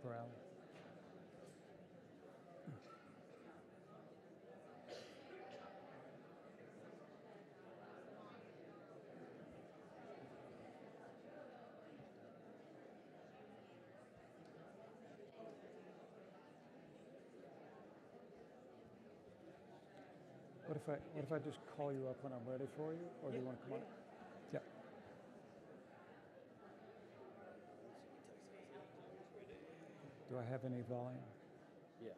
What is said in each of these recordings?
per hour. What if I just call you up when I'm ready for you, or do you want to come on? Yeah. Do I have any volume? Yeah,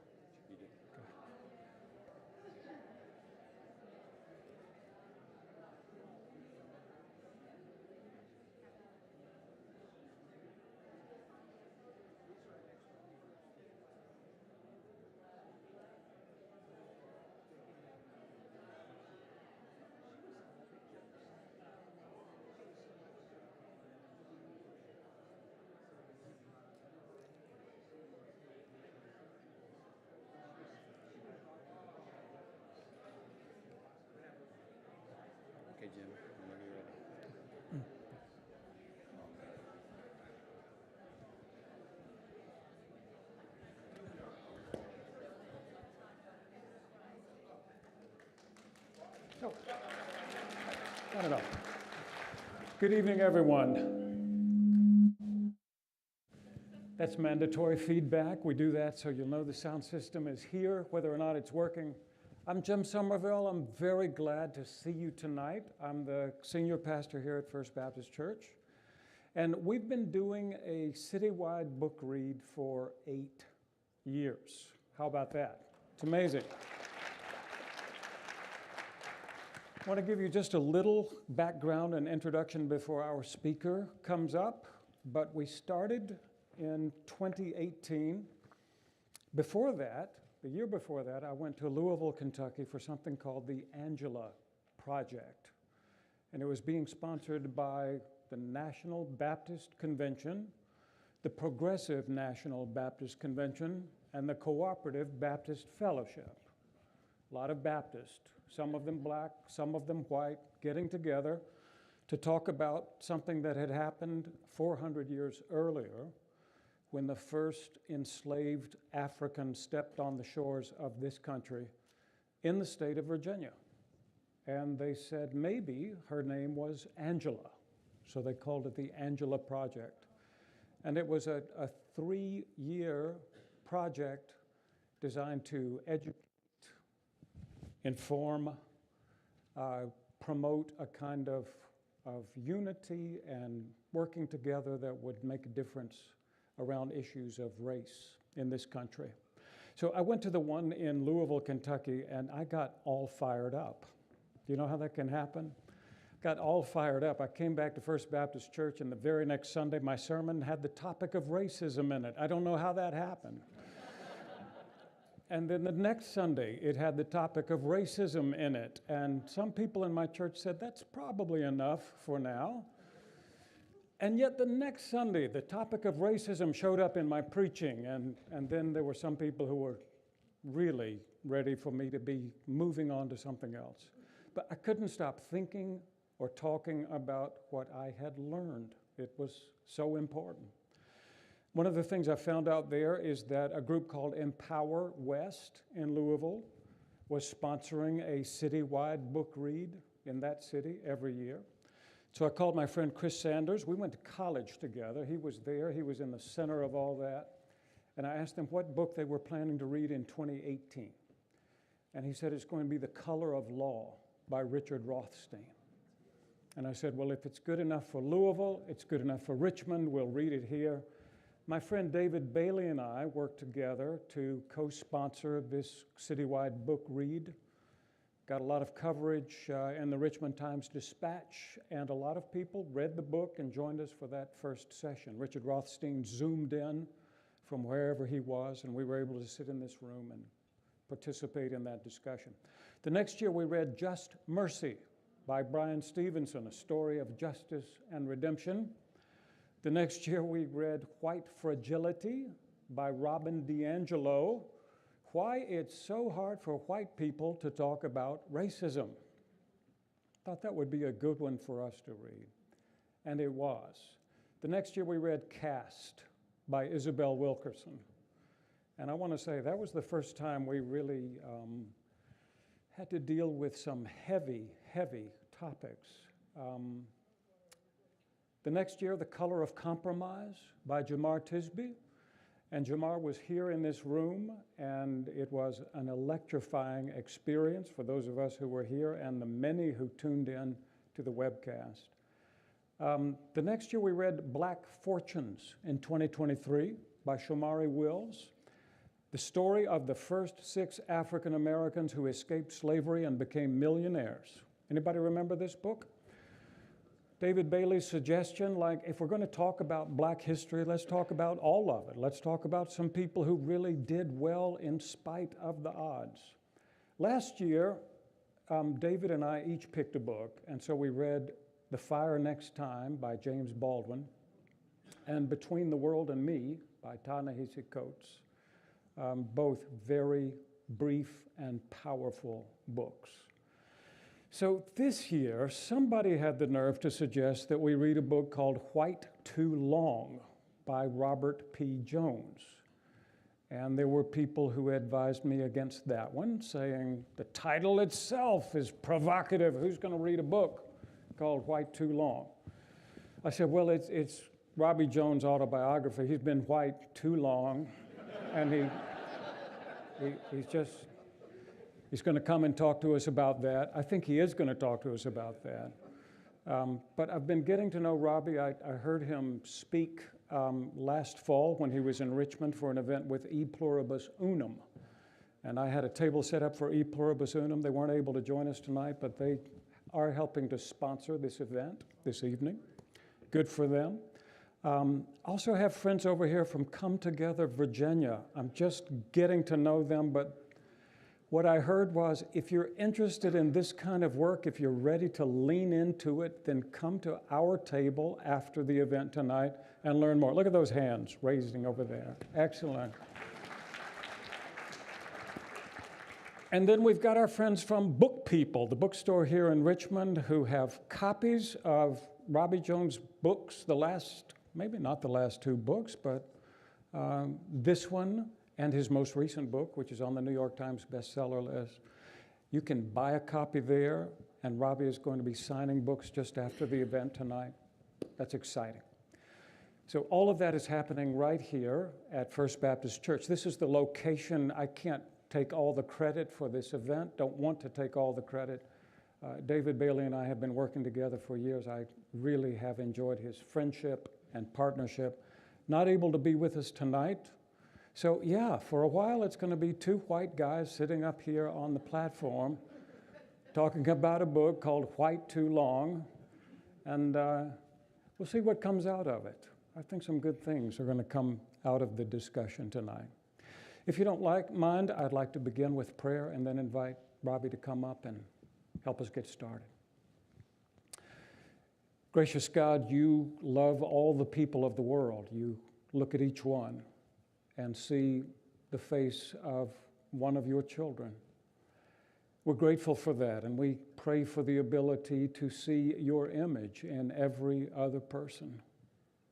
you do. Okay. Okay, Jim, whenever you're ready. No, not at all. Good evening, everyone. That's mandatory feedback. We do that so you'll know the sound system is here, whether or not it's working. I'm Jim Somerville. I'm very glad to see you tonight. I'm the senior pastor here at First Baptist Church. And we've been doing a citywide book read for 8 years. How about that? It's amazing. I want to give you just a little background and introduction before our speaker comes up. But we started in 2018. Before that, the year before that, I went to Louisville, Kentucky for something called the Angela Project. And it was being sponsored by the National Baptist Convention, the Progressive National Baptist Convention, and the Cooperative Baptist Fellowship. A lot of Baptists, some of them black, some of them white, getting together to talk about something that had happened 400 years earlier when the first enslaved African stepped on the shores of this country in the state of Virginia. And they said maybe her name was Angela. So they called it the Angela Project. And it was a 3-year project designed to educate, inform, promote a kind of unity and working together that would make a difference around issues of race in this country. So I went to the one in Louisville, Kentucky, and I got all fired up. Do you know how that can happen? Got all fired up. I came back to First Baptist Church, and the very next Sunday, my sermon had the topic of racism in it. I don't know how that happened. And then the next Sunday, it had the topic of racism in it. And some people in my church said, that's probably enough for now. And yet the next Sunday, the topic of racism showed up in my preaching. And then there were some people who were really ready for me to be moving on to something else. But I couldn't stop thinking or talking about what I had learned. It was so important. One of the things I found out there is that a group called Empower West in Louisville was sponsoring a citywide book read in that city every year. So I called my friend Chris Sanders. We went to college together. He was there. He was in the center of all that. And I asked him what book they were planning to read in 2018. And he said it's going to be The Color of Law by Richard Rothstein. And I said, well, if it's good enough for Louisville, it's good enough for Richmond, we'll read it here. My friend David Bailey and I worked together to co-sponsor this citywide book read. Got a lot of coverage in the Richmond Times-Dispatch, and a lot of people read the book and joined us for that first session. Richard Rothstein zoomed in from wherever he was, and we were able to sit in this room and participate in that discussion. The next year we read Just Mercy by Brian Stevenson, a story of justice and redemption. The next year we read White Fragility by Robin DiAngelo, Why It's So Hard for White People to Talk About Racism. Thought that would be a good one for us to read, and it was. The next year we read Caste by Isabel Wilkerson. And I want to say that was the first time we really had to deal with some heavy, heavy topics. The next year, The Color of Compromise by Jamar Tisby. And Jamar was here in this room, and it was an electrifying experience for those of us who were here and the many who tuned in to the webcast. The next year, we read Black Fortunes in 2023 by Shomari Wills, the story of the first 6 African Americans who escaped slavery and became millionaires. Anybody remember this book? David Bailey's suggestion, like, if we're going to talk about Black history, let's talk about all of it. Let's talk about some people who really did well in spite of the odds. Last year, David and I each picked a book, and so we read The Fire Next Time by James Baldwin and Between the World and Me by Ta-Nehisi Coates, both very brief and powerful books. So this year, somebody had the nerve to suggest that we read a book called White Too Long by Robert P. Jones. And there were people who advised me against that one, saying the title itself is provocative. Who's going to read a book called White Too Long? I said, well, it's Robbie Jones' autobiography. He's been white too long, and he's going to come and talk to us about that. I think he is going to talk to us about that. But I've been getting to know Robbie. I heard him speak last fall when he was in Richmond for an event with E Pluribus Unum. And I had a table set up for E Pluribus Unum. They weren't able to join us tonight, but they are helping to sponsor this event this evening. Good for them. Also have friends over here from Come Together, Virginia. I'm just getting to know them, but what I heard was, if you're interested in this kind of work, if you're ready to lean into it, then come to our table after the event tonight and learn more. Look at those hands raising over there. Excellent. And then we've got our friends from Book People, the bookstore here in Richmond, who have copies of Robbie Jones' books, maybe not the last 2 books, but this one, and his most recent book, which is on the New York Times bestseller list. You can buy a copy there, and Robbie is going to be signing books just after the event tonight. That's exciting. So all of that is happening right here at First Baptist Church. This is the location. I can't take all the credit for this event, don't want to take all the credit. David Bailey and I have been working together for years. I really have enjoyed his friendship and partnership. Not able to be with us tonight. So yeah, for a while it's going to be 2 white guys sitting up here on the platform talking about a book called White Too Long, and we'll see what comes out of it. I think some good things are going to come out of the discussion tonight. If you don't mind, I'd like to begin with prayer and then invite Robbie to come up and help us get started. Gracious God, you love all the people of the world. You look at each one and see the face of one of your children. We're grateful for that, and we pray for the ability to see your image in every other person,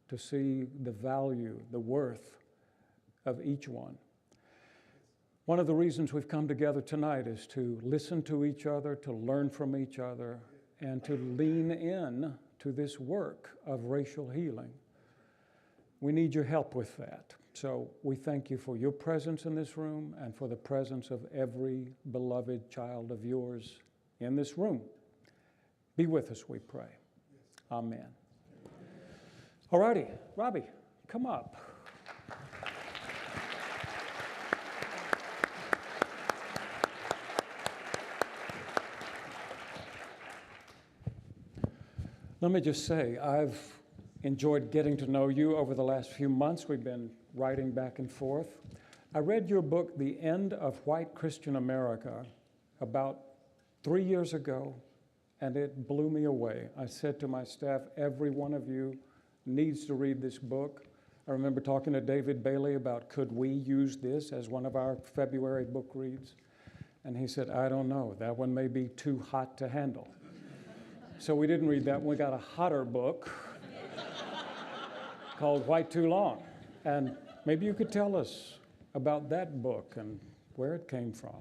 to see the value, the worth of each one. One of the reasons we've come together tonight is to listen to each other, to learn from each other, and to lean in to this work of racial healing. We need your help with that. So we thank you for your presence in this room and for the presence of every beloved child of yours in this room. Be with us, we pray. Amen. All righty, Robbie, come up. Let me just say, I've enjoyed getting to know you over the last few months. We've been writing back and forth. I read your book, The End of White Christian America, about 3 years ago, and it blew me away. I said to my staff, every one of you needs to read this book. I remember talking to David Bailey about could we use this as one of our February book reads, and he said, I don't know, that one may be too hot to handle. So we didn't read that one. We got a hotter book called White Too Long. And maybe you could tell us about that book and where it came from.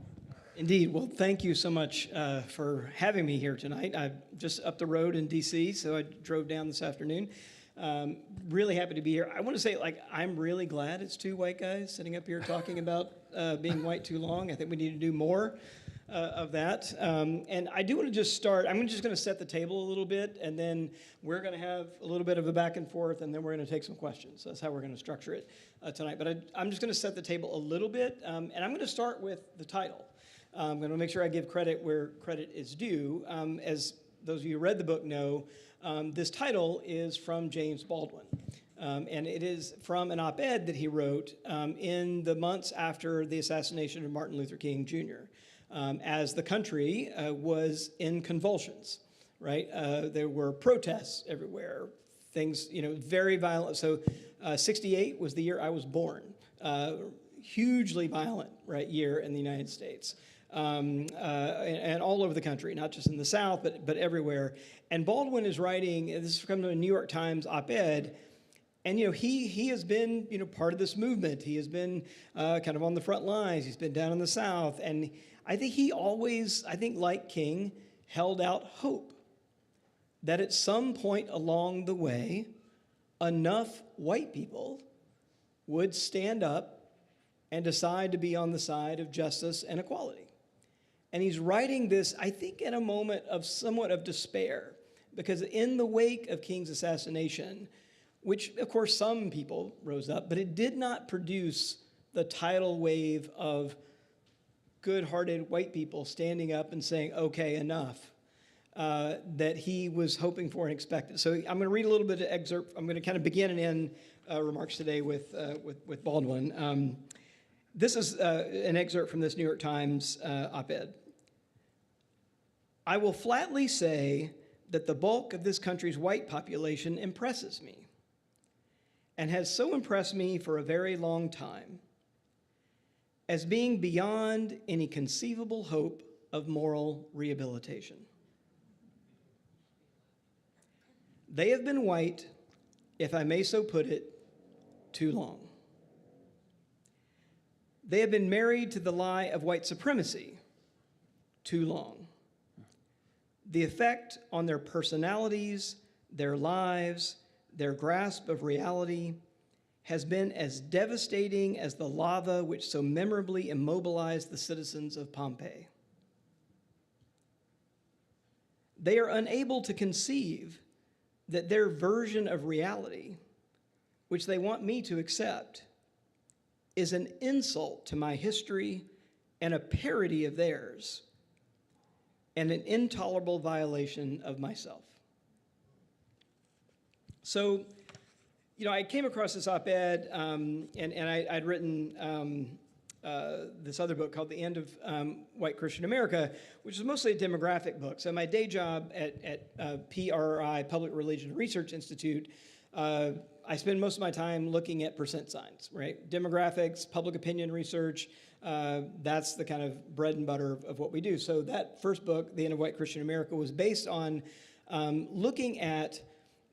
Indeed. Well, thank you so much for having me here tonight. I'm just up the road in D.C., so I drove down this afternoon. Really happy to be here. I want to say, I'm really glad it's two white guys sitting up here talking about being white too long. I think we need to do more of that. And I do want to just start. I'm just going to set the table a little bit, and then we're going to have a little bit of a back and forth, and then we're going to take some questions. That's how we're going to structure it tonight. But I'm just going to set the table a little bit, and I'm going to start with the title. I'm going to make sure I give credit where credit is due. As those of you who read the book know, this title is from James Baldwin. And it is from an op-ed that he wrote in the months after the assassination of Martin Luther King Jr., as the country was in convulsions, right? There were protests everywhere, things, very violent. So 68 was the year I was born. Hugely violent, right, year in the United States. And all over the country, not just in the South, but everywhere. And Baldwin is writing, this is from a New York Times op-ed, and he has been part of this movement. He has been kind of on the front lines. He's been down in the South, and I think he always, like King, held out hope that at some point along the way, enough white people would stand up and decide to be on the side of justice and equality. And he's writing this, I think, in a moment of somewhat of despair, because in the wake of King's assassination, which, of course, some people rose up, but it did not produce the tidal wave of good-hearted white people standing up and saying, okay, enough, that he was hoping for and expected. So I'm going to read a little bit of excerpt. I'm going to kind of begin and end remarks today with Baldwin. This is an excerpt from this New York Times op-ed. I will flatly say that the bulk of this country's white population impresses me, and has so impressed me for a very long time, as being beyond any conceivable hope of moral rehabilitation. They have been white, if I may so put it, too long. They have been married to the lie of white supremacy too long. The effect on their personalities, their lives, their grasp of reality has been as devastating as the lava which so memorably immobilized the citizens of Pompeii. They are unable to conceive that their version of reality, which they want me to accept, is an insult to my history and a parody of theirs, and an intolerable violation of myself. So, I came across this op-ed, and I'd written this other book called The End of White Christian America, which is mostly a demographic book. So my day job at PRI, Public Religion Research Institute, I spend most of my time looking at percent signs, right? Demographics, public opinion research, that's the kind of bread and butter of what we do. So that first book, The End of White Christian America, was based on looking at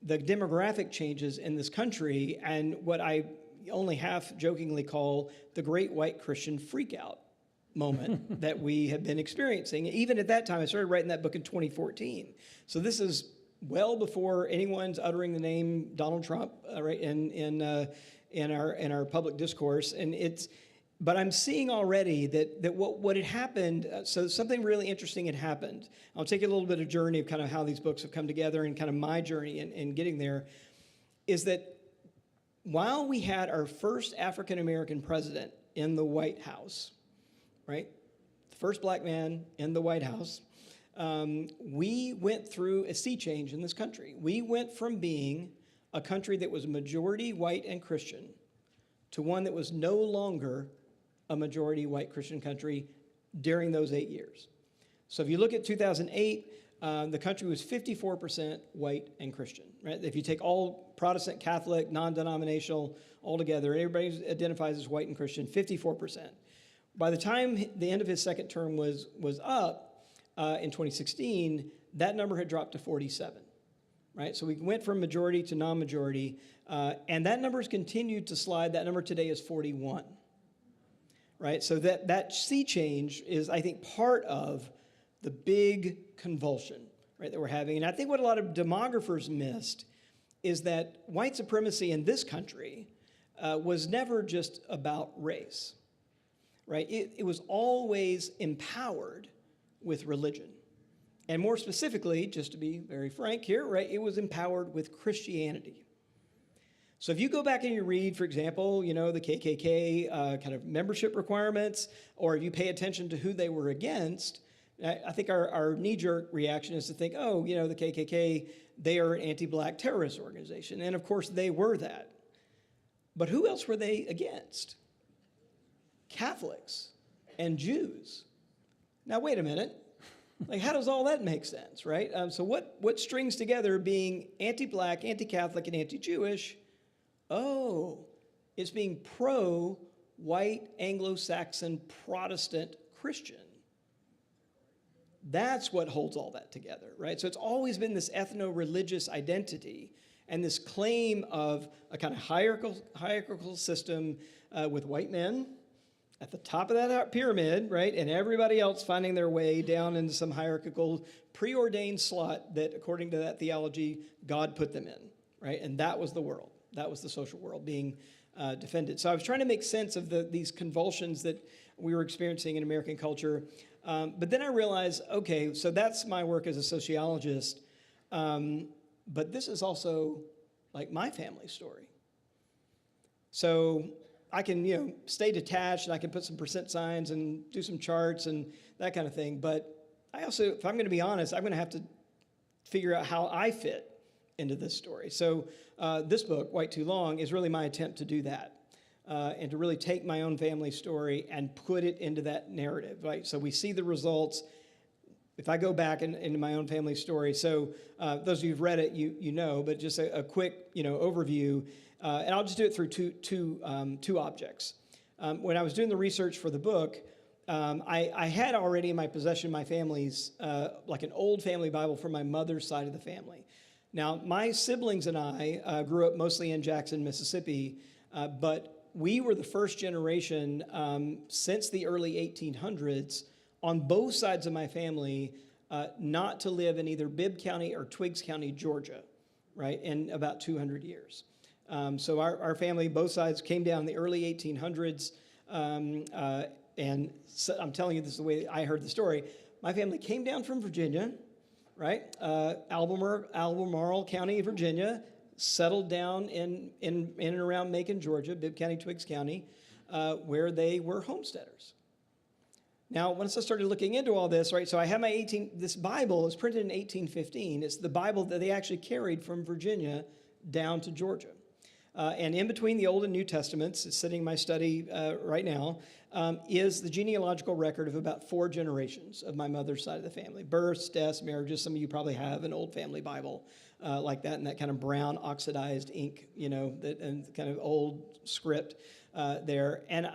the demographic changes in this country and what I only half jokingly call the great white Christian freakout moment that we have been experiencing. Even at that time, I started writing that book in 2014. So this is well before anyone's uttering the name Donald Trump, right, in our public discourse. And but I'm seeing already that what had happened, so something really interesting had happened. I'll take you a little bit of journey of kind of how these books have come together and kind of my journey in getting there, is that while we had our first African-American president in the White House, right, the first black man in the White House, we went through a sea change in this country. We went from being a country that was majority white and Christian to one that was no longer a majority white Christian country during those 8 years. So if you look at 2008, the country was 54% white and Christian, right? If you take all Protestant, Catholic, non-denominational, all together, everybody identifies as white and Christian, 54%. By the time the end of his second term was up in 2016, that number had dropped to 47, right? So we went from majority to non-majority, and that number has continued to slide. That number today is 41, right? So that sea change is, I think, part of the big convulsion, right, that we're having. And I think what a lot of demographers missed is that white supremacy in this country was never just about race, right? It was always empowered with religion. And more specifically, just to be very frank here, right, it was empowered with Christianity. So if you go back and you read, for example, you know, the KKK kind of membership requirements, or if you pay attention to who they were against, I think our knee-jerk reaction is to think, oh, you know, the KKK, they are an anti-black terrorist organization. And of course, they were that. But who else were they against? Catholics and Jews. Now, wait a minute. Like, how does all that make sense, right? So what strings together being anti-black, anti-Catholic, and anti-Jewish? Oh, it's being pro-white, Anglo-Saxon, Protestant Christian. That's what holds all that together, right? So it's always been this ethno-religious identity and this claim of a kind of hierarchical system with white men at the top of that pyramid, right? And everybody else finding their way down into some hierarchical preordained slot that, according to that theology, God put them in, right? And that was the world. That was the social world being defended. So I was trying to make sense of these convulsions that we were experiencing in American culture. But then I realized, okay, so that's my work as a sociologist. But this is also like my family story. So I can, you know, stay detached and I can put some percent signs and do some charts and that kind of thing. But I also, if I'm going to be honest, I'm going to have to figure out how I fit into this story. So this book, White Too Long, is really my attempt to do that. And to really take my own family story and put it into that narrative, right? So we see the results. If I go back into my own family story, so those of you who've read it, you know, but just a quick, you know, overview, and I'll just do it through two objects. When I was doing the research for the book, I had already in my possession my family's, like an old family Bible from my mother's side of the family. Now, my siblings and I grew up mostly in Jackson, Mississippi, but we were the first generation since the early 1800s on both sides of my family not to live in either Bibb County or Twiggs County, Georgia, right, in about 200 years. So our family, both sides, came down in the early 1800s, and so I'm telling you this is the way I heard the story. My family came down from Virginia, right, Albemarle County, Virginia, settled down in and around Macon, Georgia, Bibb County, Twiggs County, where they were homesteaders. Now, once I started looking into all this, right, so I have this Bible is printed in 1815. It's the Bible that they actually carried from Virginia down to Georgia. And in between the Old and New Testaments, it's sitting in my study right now, is the genealogical record of about 4 generations of my mother's side of the family. Births, deaths, marriages. Some of you probably have an old family Bible like that, in that kind of brown oxidized ink, you know, and kind of old script there. And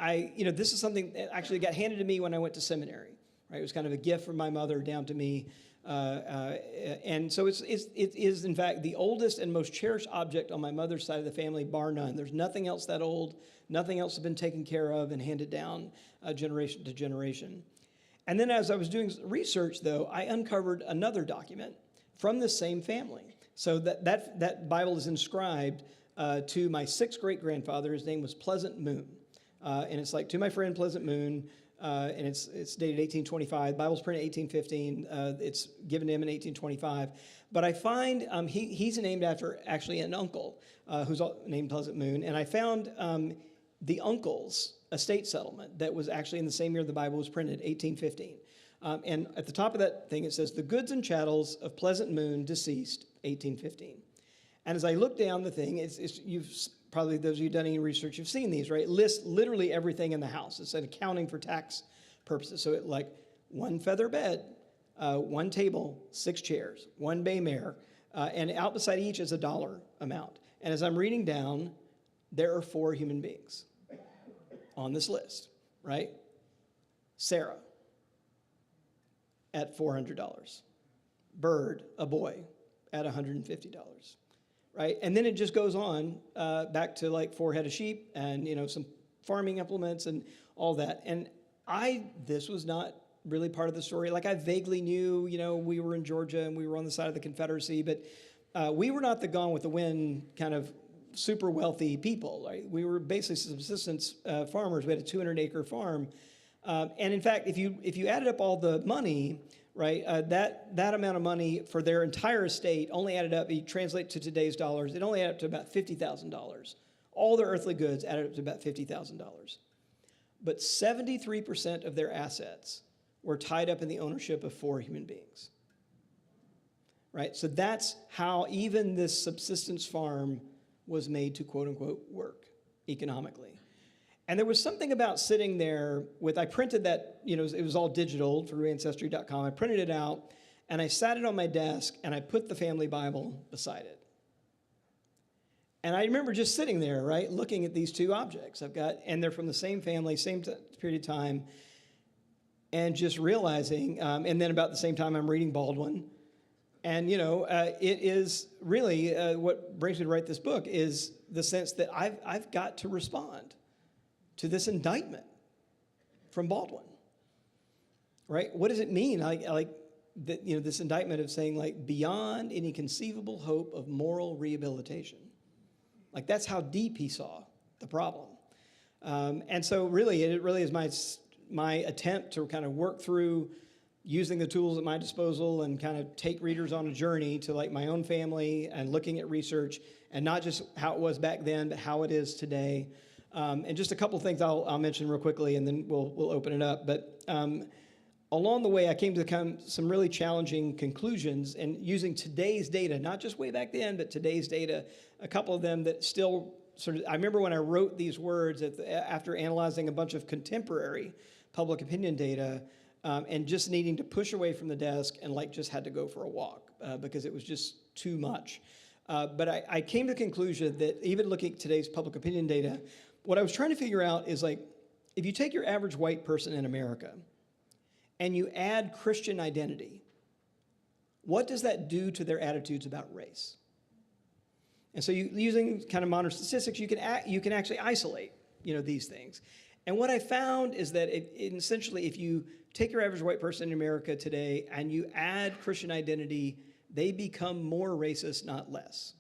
this is something that actually got handed to me when I went to seminary, right? It was kind of a gift from my mother down to me. And so it is, in fact, the oldest and most cherished object on my mother's side of the family, bar none. There's nothing else that old, nothing else has been taken care of and handed down generation to generation. And then as I was doing research, though, I uncovered another document from the same family. So that Bible is inscribed to my 6th great-grandfather. His name was Pleasant Moon. And it's like, to my friend Pleasant Moon, and it's dated 1825. The Bible's printed 1815. It's given to him in 1825. But I find he's named after actually an uncle who's named Pleasant Moon. And I found the uncle's estate settlement that was actually in the same year the Bible was printed, 1815. And at the top of that thing, it says, "The goods and chattels of Pleasant Moon, deceased, 1815. And as I look down the thing, you've probably, those of you who've done any research, you've seen these, right? It lists literally everything in the house. It's an accounting for tax purposes. So it like 1 feather bed, 1 table, 6 chairs, 1 bay mare, and out beside each is a dollar amount. And as I'm reading down, there are 4 human beings on this list, right? Sarah at $400. Bird, a boy, at $150, right? And then it just goes on back to like 4 head of sheep and, some farming implements and all that. And this was not really part of the story. Like I vaguely knew, we were in Georgia and we were on the side of the Confederacy, but we were not the Gone with the Wind kind of super wealthy people, right? We were basically subsistence farmers. We had a 200-acre farm. And in fact, if you added up all the money, right, that amount of money for their entire estate only added up, you translate to today's dollars, it only added up to about $50,000. All their earthly goods added up to about $50,000. But 73% of their assets were tied up in the ownership of 4 human beings. Right? So that's how even this subsistence farm was made to quote unquote work economically. And there was something about sitting there I printed that, it was all digital through Ancestry.com. I printed it out and I sat it on my desk and I put the family Bible beside it. And I remember just sitting there, right, looking at these 2 objects and they're from the same family, same period of time, and just realizing, and then about the same time I'm reading Baldwin. And, it is really what brings me to write this book is the sense that I've got to respond to this indictment from Baldwin, right? What does it mean? This indictment of saying, like, beyond any conceivable hope of moral rehabilitation. Like, that's how deep he saw the problem. And so really, it really is my attempt to kind of work through using the tools at my disposal and kind of take readers on a journey to like my own family and looking at research and not just how it was back then, but how it is today. And just a couple things I'll mention real quickly and then we'll open it up. But along the way, I came to some really challenging conclusions and using today's data, not just way back then, but today's data, a couple of them that still I remember when I wrote these words after analyzing a bunch of contemporary public opinion data, and just needing to push away from the desk and just had to go for a walk because it was just too much. But I came to the conclusion that even looking at today's public opinion data, what I was trying to figure out is if you take your average white person in America and you add Christian identity, what does that do to their attitudes about race? And so using kind of modern statistics, you can actually isolate these things. And what I found is that essentially, if you take your average white person in America today and you add Christian identity, they become more racist, not less,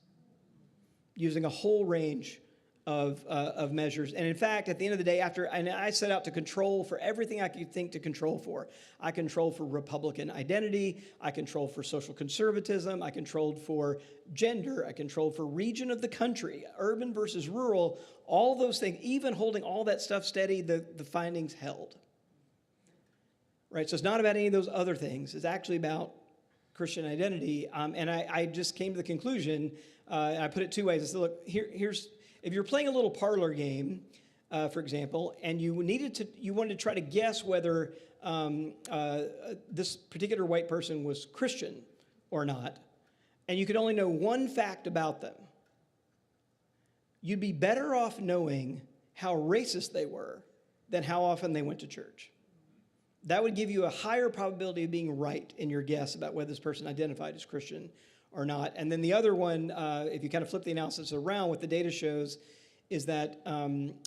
using a whole range of measures. And in fact, at the end of the day, I set out to control for everything I could think to control for. I controlled for Republican identity. I controlled for social conservatism. I controlled for gender. I controlled for region of the country, urban versus rural, all those things. Even holding all that stuff steady, the findings held. Right? So it's not about any of those other things. It's actually about Christian identity. And I just came to the conclusion, and I put it 2 ways. I said, look, here's... If you're playing a little parlor game, for example, and you wanted to try to guess whether this particular white person was Christian or not, and you could only know one fact about them, you'd be better off knowing how racist they were than how often they went to church. That would give you a higher probability of being right in your guess about whether this person identified as Christian or not. And then the other one, if you kind of flip the analysis around, what the data shows is that, flip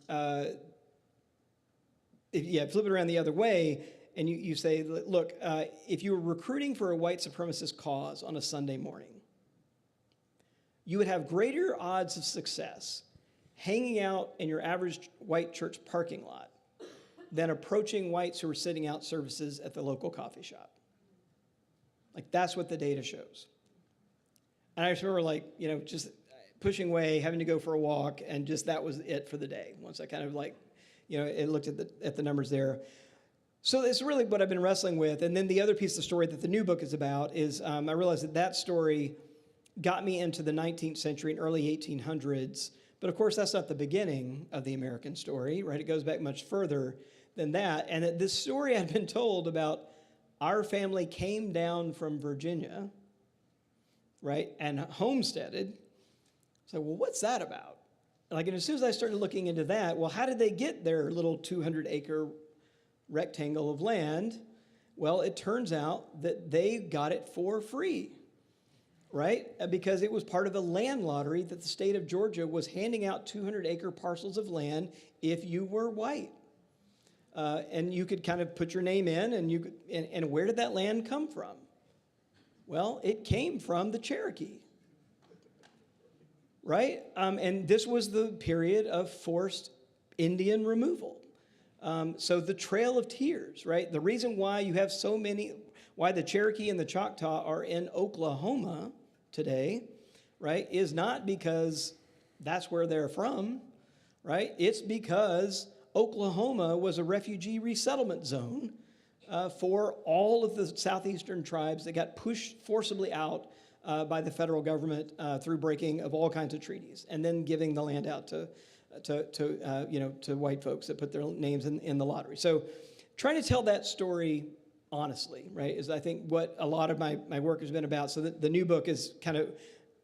it around the other way, and you say, look, if you were recruiting for a white supremacist cause on a Sunday morning, you would have greater odds of success hanging out in your average white church parking lot than approaching whites who are sitting out services at the local coffee shop. Like, that's what the data shows. And I just remember, just pushing away, having to go for a walk, and just that was it for the day. Once I kind of looked at the numbers there. So it's really what I've been wrestling with. And then the other piece of the story that the new book is about is I realized that story got me into the 19th century and early 1800s. But of course, that's not the beginning of the American story, right? It goes back much further than that. And that this story I'd been told about our family came down from Virginia, right, and homesteaded. So, well, what's that about? And as soon as I started looking into that, well, how did they get their little 200-acre rectangle of land? Well, it turns out that they got it for free, right? Because it was part of a land lottery that the state of Georgia was handing out 200-acre parcels of land if you were white. And you could kind of put your name in, and where did that land come from? Well, it came from the Cherokee, right? And this was the period of forced Indian removal. So the Trail of Tears, right? The reason why you have so many, why the Cherokee and the Choctaw are in Oklahoma today, right, is not because that's where they're from, right? It's because Oklahoma was a refugee resettlement zone for all of the southeastern tribes that got pushed forcibly out by the federal government through breaking of all kinds of treaties, and then giving the land out to white folks that put their names in the lottery. So trying to tell that story honestly, right, is I think what a lot of my work has been about. So the new book is kind of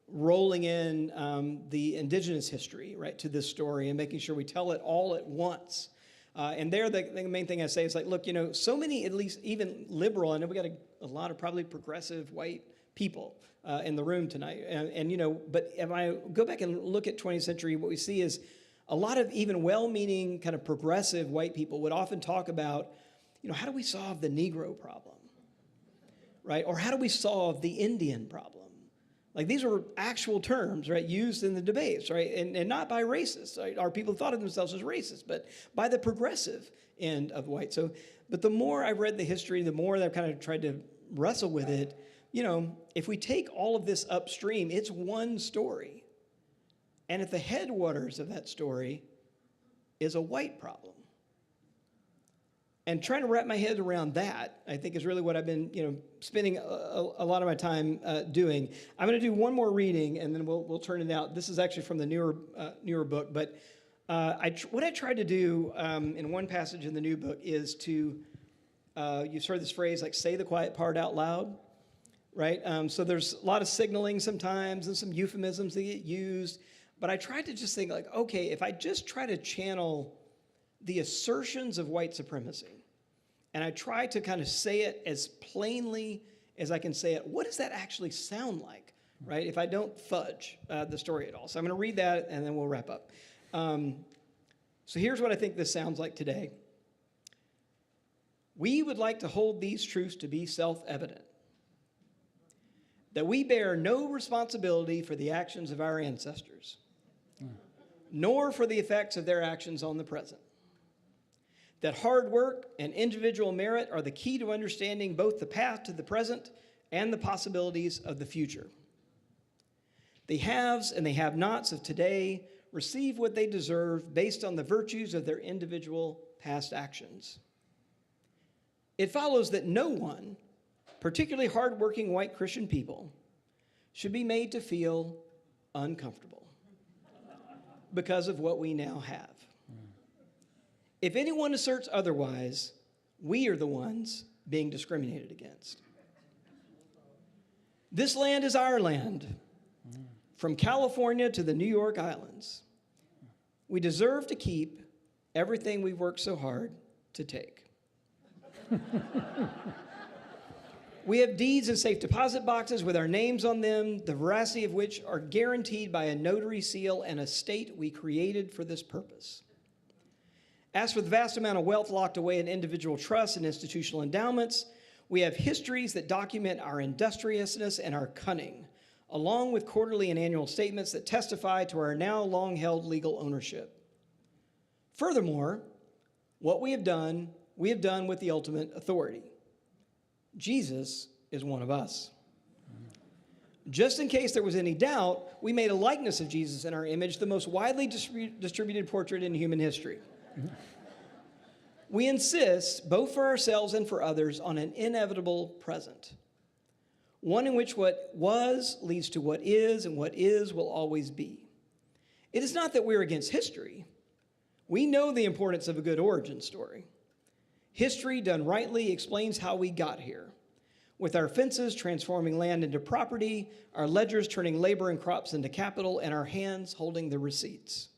rolling in the indigenous history, right, to this story and making sure we tell it all at once. And there, the main thing I say is like, look, so many, at least even liberal, I know we got a lot of probably progressive white people in the room tonight. But if I go back and look at 20th century, what we see is a lot of even well-meaning kind of progressive white people would often talk about, how do we solve the Negro problem, right? Or how do we solve the Indian problem? Like, these are actual terms, right, used in the debates, right? And not by racists, right? Or people who thought of themselves as racist, but by the progressive end of white. So, but the more I've read the history, the more that I've kind of tried to wrestle with it, if we take all of this upstream, it's one story. And at the headwaters of that story is a white problem. And trying to wrap my head around that, I think, is really what I've been, spending a lot of my time doing. I'm going to do one more reading, and then we'll turn it out. This is actually from the newer book. But what I tried to do in one passage in the new book is to, you've heard this phrase, like, say the quiet part out loud, right? So there's a lot of signaling sometimes and some euphemisms that get used. But I tried to just think, like, okay, if I just try to channel the assertions of white supremacy, and I try to kind of say it as plainly as I can say it, what does that actually sound like, right, if I don't fudge the story at all? So I'm going to read that, and then we'll wrap up. So here's what I think this sounds like today. We would like to hold these truths to be self-evident, that we bear no responsibility for the actions of our ancestors, nor for the effects of their actions on the present. That hard work and individual merit are the key to understanding both the path to the present and the possibilities of the future. The haves and the have-nots of today receive what they deserve based on the virtues of their individual past actions. It follows that no one, particularly hardworking white Christian people, should be made to feel uncomfortable because of what we now have. If anyone asserts otherwise, we are the ones being discriminated against. This land is our land, from California to the New York Islands. We deserve to keep everything we've worked so hard to take. We have deeds and safe deposit boxes with our names on them, the veracity of which are guaranteed by a notary seal and a state we created for this purpose. As for the vast amount of wealth locked away in individual trusts and institutional endowments, we have histories that document our industriousness and our cunning, along with quarterly and annual statements that testify to our now long-held legal ownership. Furthermore, what we have done with the ultimate authority. Jesus is one of us. Just in case there was any doubt, we made a likeness of Jesus in our image, the most widely distributed portrait in human history. We insist, both for ourselves and for others, on an inevitable present, one in which what was leads to what is, and what is will always be. It is not that we're against history. We know the importance of a good origin story. History done rightly explains how we got here, with our fences transforming land into property, our ledgers turning labor and crops into capital, and our hands holding the receipts.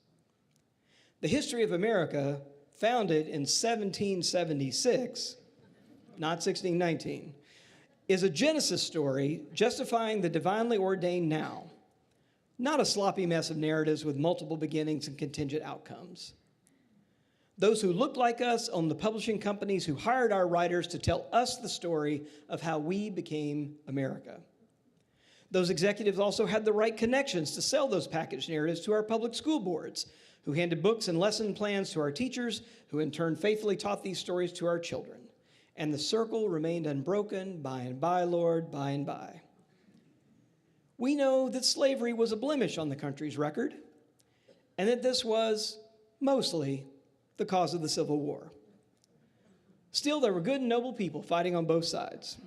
The history of America, founded in 1776, not 1619, is a Genesis story justifying the divinely ordained now, not a sloppy mess of narratives with multiple beginnings and contingent outcomes. Those who looked like us owned the publishing companies who hired our writers to tell us the story of how we became America. Those executives also had the right connections to sell those packaged narratives to our public school boards, who handed books and lesson plans to our teachers, who in turn faithfully taught these stories to our children. And the circle remained unbroken, by and by, Lord, by and by. We know that slavery was a blemish on the country's record, and that this was mostly the cause of the Civil War. Still, there were good and noble people fighting on both sides.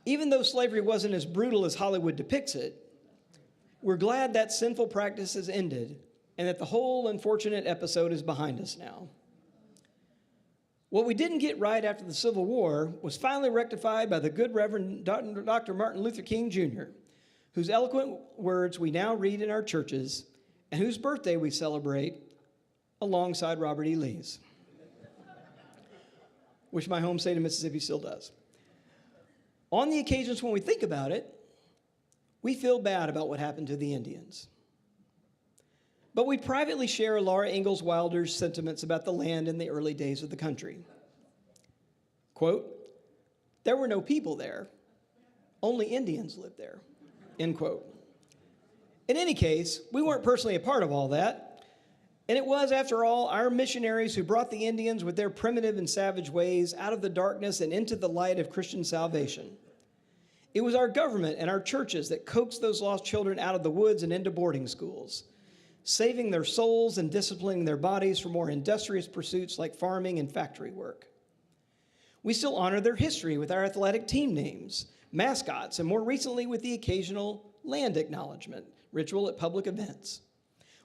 Even though slavery wasn't as brutal as Hollywood depicts it, we're glad that sinful practice has ended and that the whole unfortunate episode is behind us now. What we didn't get right after the Civil War was finally rectified by the good Reverend Dr. Martin Luther King Jr., whose eloquent words we now read in our churches and whose birthday we celebrate alongside Robert E. Lee's, which my home state of Mississippi still does. On the occasions when we think about it, we feel bad about what happened to the Indians. But we privately share Laura Ingalls Wilder's sentiments about the land in the early days of the country. Quote, "There were no people there. Only Indians lived there." End quote. In any case, we weren't personally a part of all that. And it was, after all, our missionaries who brought the Indians with their primitive and savage ways out of the darkness and into the light of Christian salvation. It was our government and our churches that coaxed those lost children out of the woods and into boarding schools, saving their souls and disciplining their bodies for more industrious pursuits like farming and factory work. We still honor their history with our athletic team names, mascots, and more recently with the occasional land acknowledgement ritual at public events.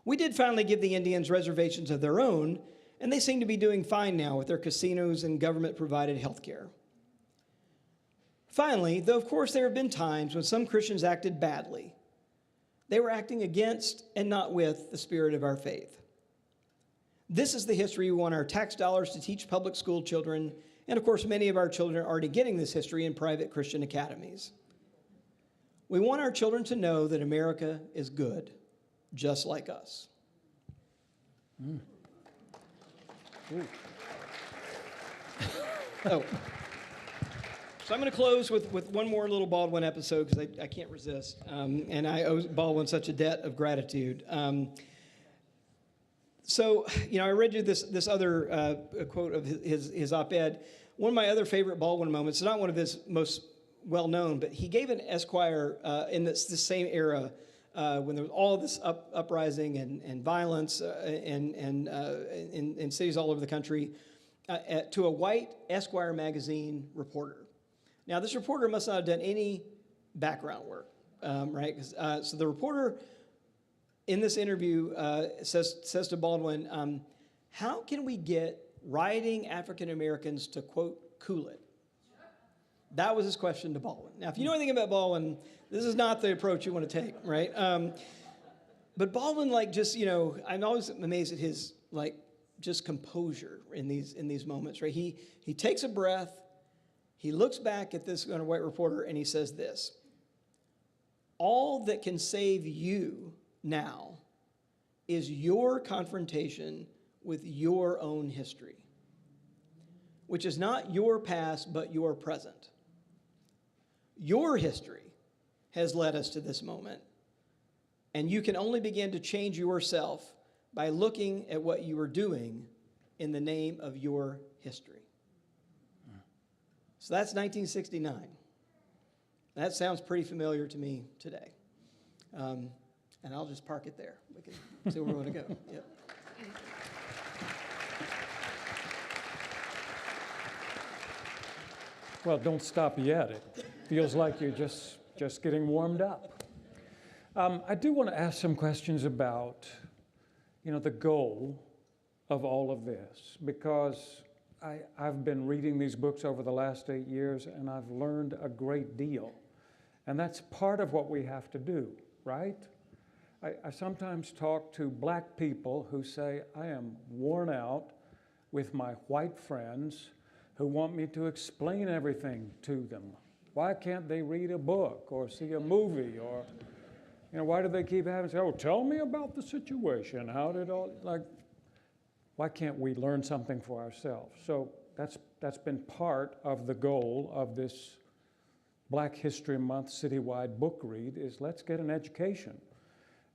We did finally give the Indians reservations of their own, and they seem to be doing fine now with their casinos and government-provided health care. Finally, though of course there have been times when some Christians acted badly, they were acting against and not with the spirit of our faith. This is the history we want our tax dollars to teach public school children, and of course many of our children are already getting this history in private Christian academies. We want our children to know that America is good, just like us. Oh. So I'm going to close with one more little Baldwin episode because I can't resist. And I owe Baldwin such a debt of gratitude. So, I read you this other quote of his op-ed. One of my other favorite Baldwin moments, it's not one of his most well-known, but he gave an Esquire in this same era when there was all this uprising and violence in cities all over the country to a white Esquire magazine reporter. Now, this reporter must not have done any background work, right? So the reporter in this interview says to Baldwin, how can we get rioting African Americans to, quote, cool it? That was his question to Baldwin. Now, if you know anything about Baldwin, this is not the approach you want to take, right? But Baldwin, I'm always amazed at his, just composure in these moments, right? He takes a breath, he looks back at this white reporter, and he says this: all that can save you now is your confrontation with your own history, which is not your past, but your present. Your history has led us to this moment, and you can only begin to change yourself by looking at what you are doing in the name of your history. So that's 1969. That sounds pretty familiar to me today. And I'll just park it there. We can see where we want to go. Yep. Well, don't stop yet. It feels like you're just getting warmed up. I do want to ask some questions about, the goal of all of this, because I've been reading these books over the last 8 years, and I've learned a great deal. And that's part of what we have to do, right? I sometimes talk to black people who say, I am worn out with my white friends who want me to explain everything to them. Why can't they read a book or see a movie? Or, why do they keep having to say, oh, tell me about the situation. How did why can't we learn something for ourselves? So that's been part of the goal of this Black History Month citywide book read, is let's get an education.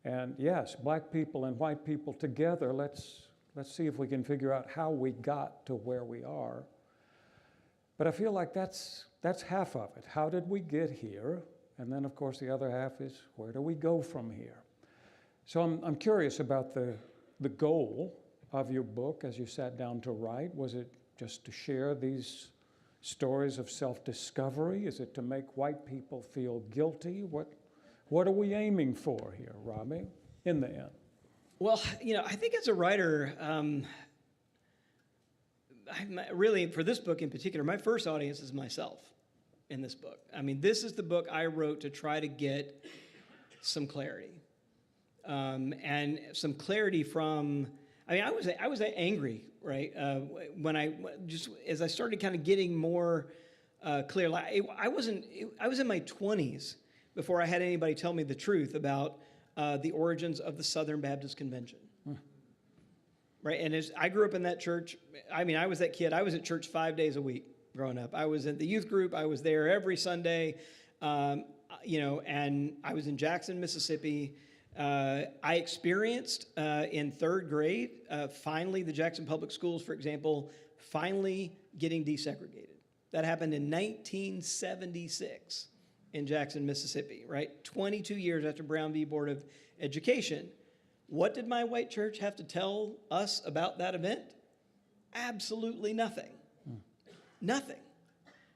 And yes, black people and white people together, let's see if we can figure out how we got to where we are. But I feel like that's half of it. How did we get here? And then, of course, the other half is, where do we go from here? So I'm curious about the goal of your book as you sat down to write. Was it just to share these stories of self-discovery? Is it to make white people feel guilty? What are we aiming for here, Robbie, in the end? Well, I think as a writer, really, for this book in particular, my first audience is myself in this book. I mean, this is the book I wrote to try to get some clarity. And some clarity from, I was angry, right? As I started kind of getting more clear, I was in my 20s before I had anybody tell me the truth about the origins of the Southern Baptist Convention. Right, and as I grew up in that church, I was that kid. I was at church 5 days a week growing up. I was in the youth group. I was there every Sunday, and I was in Jackson, Mississippi. I experienced in third grade, finally, the Jackson Public Schools, for example, finally getting desegregated. That happened in 1976 in Jackson, Mississippi, right? 22 years after Brown v. Board of Education. What did my white church have to tell us about that event? Absolutely nothing. Nothing,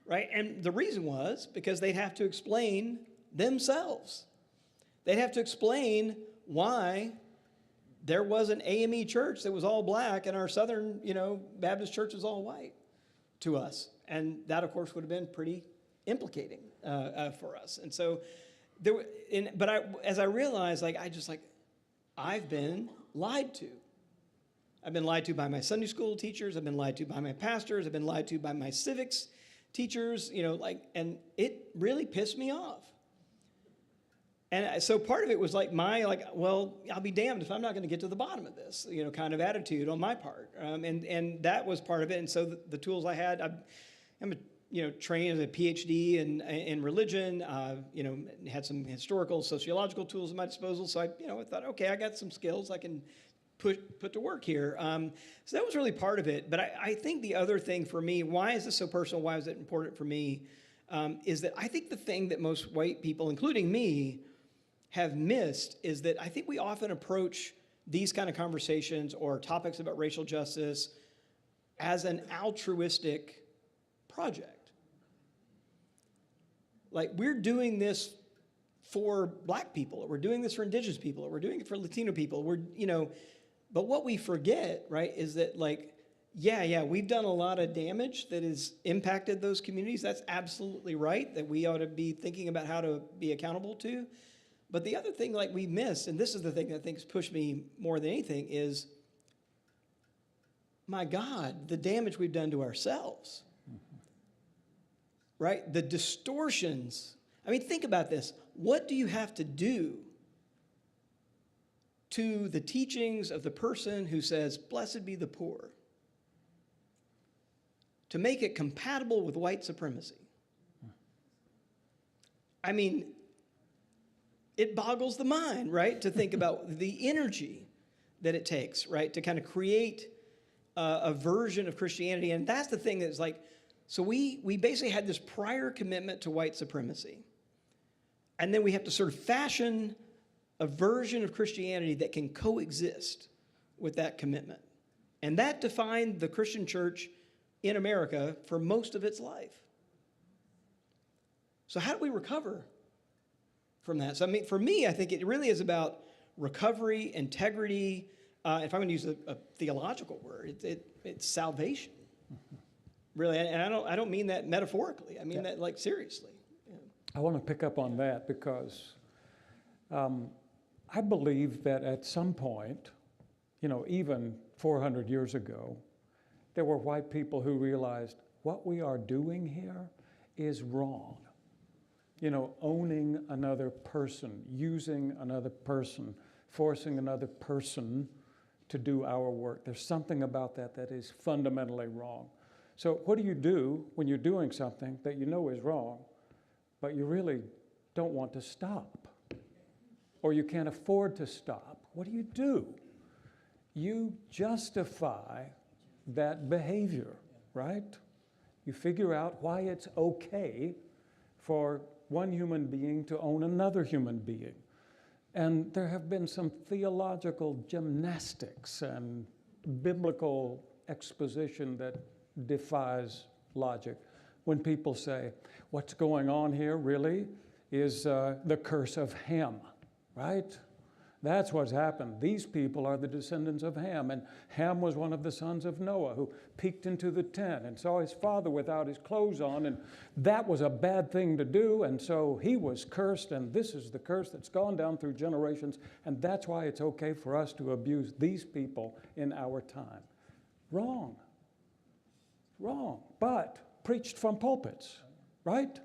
right? And the reason was because they'd have to explain themselves. They'd have to explain why there was an AME church that was all black and our Southern, Baptist church was all white to us. And that, of course, would have been pretty implicating for us. And so, as I realized, I've been lied to. I've been lied to by my Sunday school teachers. I've been lied to by my pastors. I've been lied to by my civics teachers, and it really pissed me off. And so part of it was well, I'll be damned if I'm not going to get to the bottom of this, kind of attitude on my part. And that was part of it. And so the tools I had, I'm trained as a PhD in religion, had some historical, sociological tools at my disposal. So I thought, okay, I got some skills I can put to work here. So that was really part of it. But I think the other thing for me, why is this so personal? Why is it important for me? Is that I think the thing that most white people, including me, have missed is that I think we often approach these kind of conversations or topics about racial justice as an altruistic project. Like, we're doing this for black people, or we're doing this for indigenous people, or we're doing it for Latino people. But what we forget, right, is that we've done a lot of damage that has impacted those communities. That's absolutely right, that we ought to be thinking about how to be accountable to. But the other thing we missed, and this is the thing that I think has pushed me more than anything, is, my God, the damage we've done to ourselves. Right? The distortions. Think about this. What do you have to do to the teachings of the person who says, blessed be the poor, to make it compatible with white supremacy? It boggles the mind, right, to think about the energy that it takes, right, to kind of create a version of Christianity. And that's the thing that's so we basically had this prior commitment to white supremacy. And then we have to sort of fashion a version of Christianity that can coexist with that commitment. And that defined the Christian church in America for most of its life. So how do we recover from that? So for me, I think it really is about recovery, integrity. If I'm going to use a theological word, it's salvation. Really, and I don't mean that metaphorically. I mean that seriously. Yeah. I want to pick up on that because I believe that at some point, even 400 years ago, there were white people who realized, what we are doing here is wrong. You know, owning another person, using another person, forcing another person to do our work. There's something about that that is fundamentally wrong. So what do you do when you're doing something that you know is wrong, but you really don't want to stop? Or you can't afford to stop? What do? You justify that behavior, right? You figure out why it's okay for one human being to own another human being. And there have been some theological gymnastics and biblical exposition that defies logic. When people say, what's going on here really is the curse of Ham, right? That's what's happened. These people are the descendants of Ham, and Ham was one of the sons of Noah who peeked into the tent and saw his father without his clothes on, and that was a bad thing to do, and so he was cursed, and this is the curse that's gone down through generations, and that's why it's okay for us to abuse these people in our time. Wrong, but preached from pulpits, right?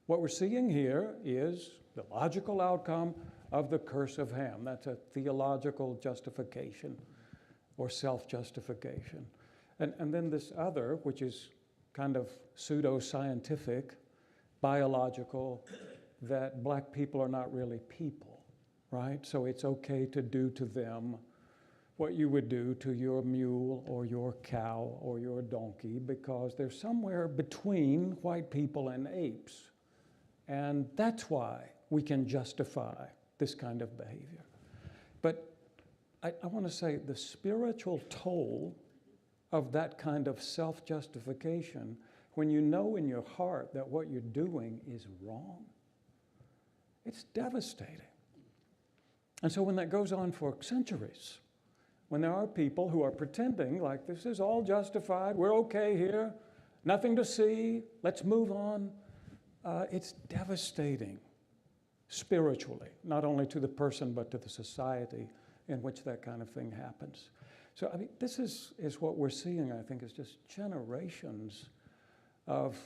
What we're seeing here is the logical outcome of the curse of Ham. That's a theological justification or self-justification. And then this other, which is kind of pseudo-scientific, biological, that black people are not really people, right? So it's okay to do to them what you would do to your mule or your cow or your donkey because they're somewhere between white people and apes. And that's why we can justify this kind of behavior. But I want to say the spiritual toll of that kind of self-justification, when you know in your heart that what you're doing is wrong, it's devastating. And so when that goes on for centuries, when there are people who are pretending like this is all justified, we're okay here, nothing to see, let's move on, it's devastating. Spiritually, not only to the person, but to the society in which that kind of thing happens. So, I mean, this is what we're seeing, I think, is just generations of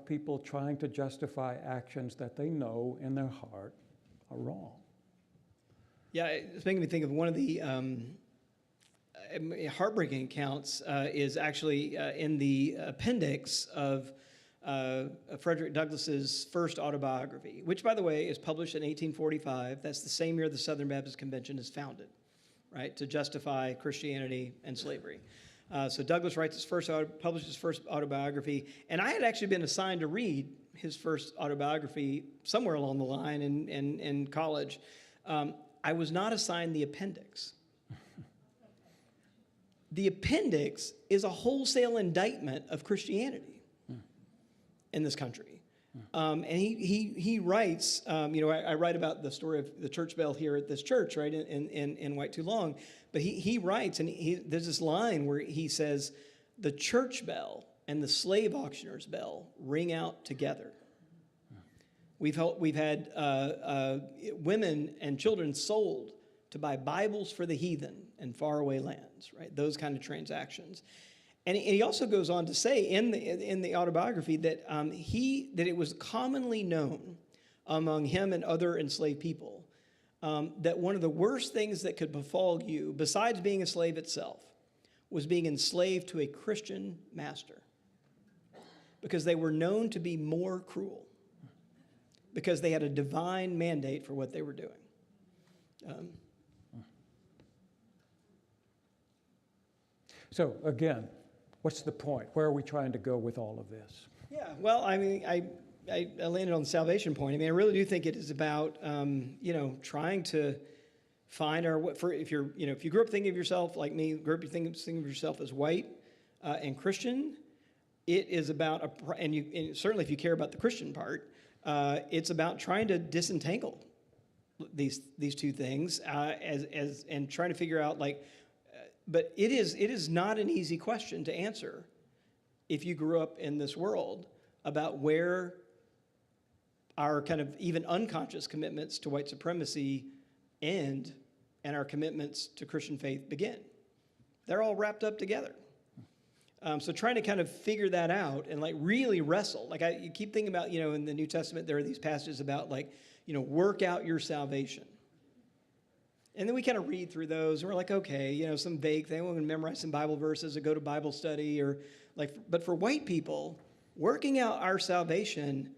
people trying to justify actions that they know in their heart are wrong. Yeah, it's making me think of one of the heartbreaking accounts is actually in the appendix of Frederick Douglass's first autobiography, which, by the way, is published in 1845. That's the same year the Southern Baptist Convention is founded, right, to justify Christianity and slavery. So Douglass published his first autobiography, and I had actually been assigned to read his first autobiography somewhere along the line in college. I was not assigned the appendix. The appendix is a wholesale indictment of Christianity in this country. And he writes, I write about the story of the church bell here at this church, right, in White Too Long, but he writes, and there's this line where he says, the church bell and the slave auctioneer's bell ring out together. We've had women and children sold to buy Bibles for the heathen in faraway lands, right, those kind of transactions. And he also goes on to say in the autobiography that that it was commonly known among him and other enslaved people that one of the worst things that could befall you, besides being a slave itself, was being enslaved to a Christian master, because they were known to be more cruel, because they had a divine mandate for what they were doing. So again, what's the point? Where are we trying to go with all of this? Yeah, well, I mean, I landed on the salvation point. I mean, I really do think it is about, trying to find if you grew up thinking of yourself like me, grew up thinking of yourself as white and Christian, it is about, and certainly if you care about the Christian part, it's about trying to disentangle these two things and trying to figure out but it is not an easy question to answer if you grew up in this world about where our kind of even unconscious commitments to white supremacy end and our commitments to Christian faith begin. They're all wrapped up together. So trying to kind of figure that out and like really wrestle. Like you keep thinking about, in the New Testament, there are these passages about like, work out your salvation. And then we kind of read through those and we're like, okay, some vague thing. We're going to memorize some Bible verses or go to Bible study or like, but for white people, working out our salvation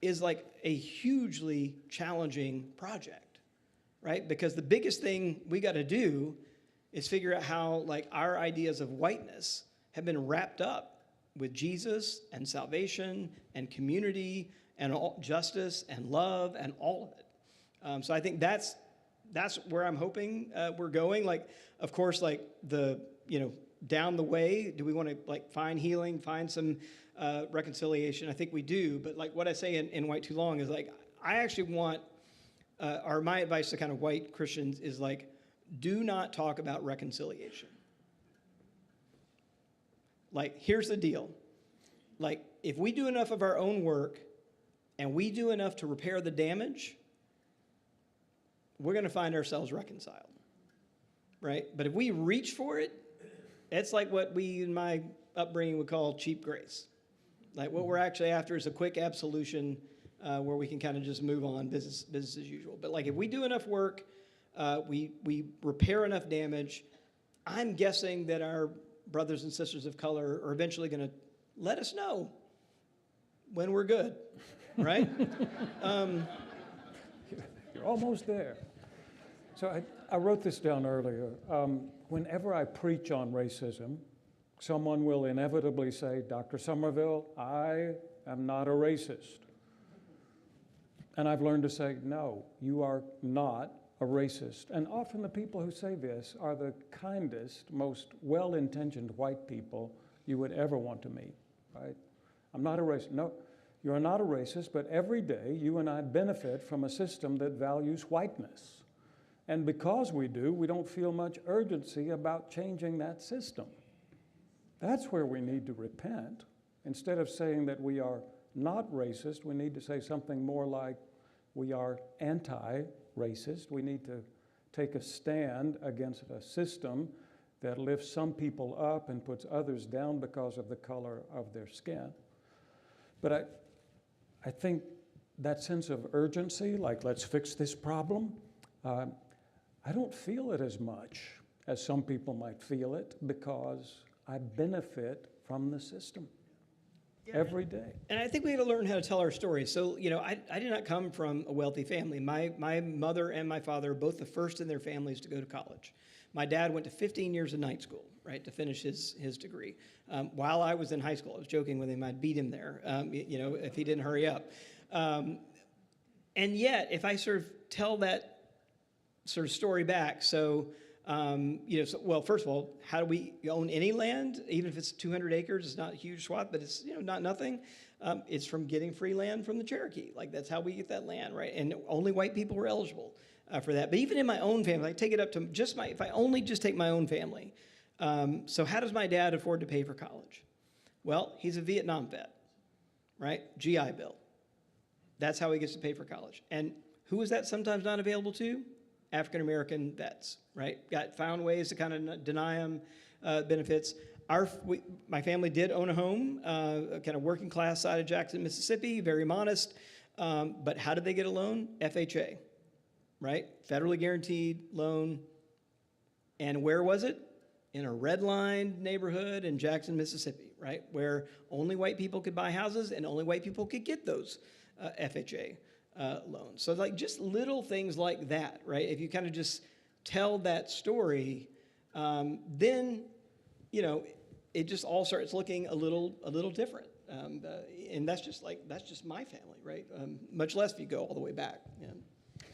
is like a hugely challenging project, right? Because the biggest thing we got to do is figure out how like our ideas of whiteness have been wrapped up with Jesus and salvation and community and justice and love and all of it. So I think that's where I'm hoping we're going. Like, of course, like down the way, do we want to like find healing, find some reconciliation? I think we do. But like what I say in White Too Long is like, I actually want, or my advice to kind of white Christians is like, do not talk about reconciliation. Like, here's the deal. Like, if we do enough of our own work and we do enough to repair the damage, we're going to find ourselves reconciled, right? But if we reach for it, it's like what we, in my upbringing, would call cheap grace. Like, what we're actually after is a quick absolution where we can kind of just move on, business as usual. But, like, if we do enough work, we repair enough damage, I'm guessing that our brothers and sisters of color are eventually going to let us know when we're good, right? You're almost there. So I wrote this down earlier. Whenever I preach on racism, someone will inevitably say, Dr. Somerville, I am not a racist. And I've learned to say, no, you are not a racist. And often the people who say this are the kindest, most well-intentioned white people you would ever want to meet, right? I'm not a racist. No, you're not a racist, but every day you and I benefit from a system that values whiteness. And because we do, we don't feel much urgency about changing that system. That's where we need to repent. Instead of saying that we are not racist, we need to say something more like we are anti-racist. We need to take a stand against a system that lifts some people up and puts others down because of the color of their skin. But I think that sense of urgency, like let's fix this problem, I don't feel it as much as some people might feel it because I benefit from the system every day. And I think we had to learn how to tell our story. So, I did not come from a wealthy family. My mother and my father are both the first in their families to go to college. My dad went to 15 years of night school, right, to finish his degree. While I was in high school, I was joking with him, I'd beat him there, if he didn't hurry up. And yet, if I sort of tell that sort of story back, well, first of all, how do we own any land? Even if it's 200 acres, it's not a huge swath, but it's not nothing. It's from getting free land from the Cherokee. Like that's how we get that land, right? And only white people were eligible for that. But even in my own family, I take it up to if I only just take my own family. So how does my dad afford to pay for college? Well, he's a Vietnam vet, right? GI Bill. That's how he gets to pay for college. And who is that sometimes not available to? African-American vets, right? Found ways to kind of deny them benefits. My family did own a home, kind of working class side of Jackson, Mississippi, very modest. But how did they get a loan? FHA, right? Federally guaranteed loan. And where was it? In a redlined neighborhood in Jackson, Mississippi, right? Where only white people could buy houses and only white people could get those FHA loans. So like just little things like that, right? If you kind of just tell that story, then, it just all starts looking a little different. And that's just my family, right? Much less if you go all the way back. Yeah.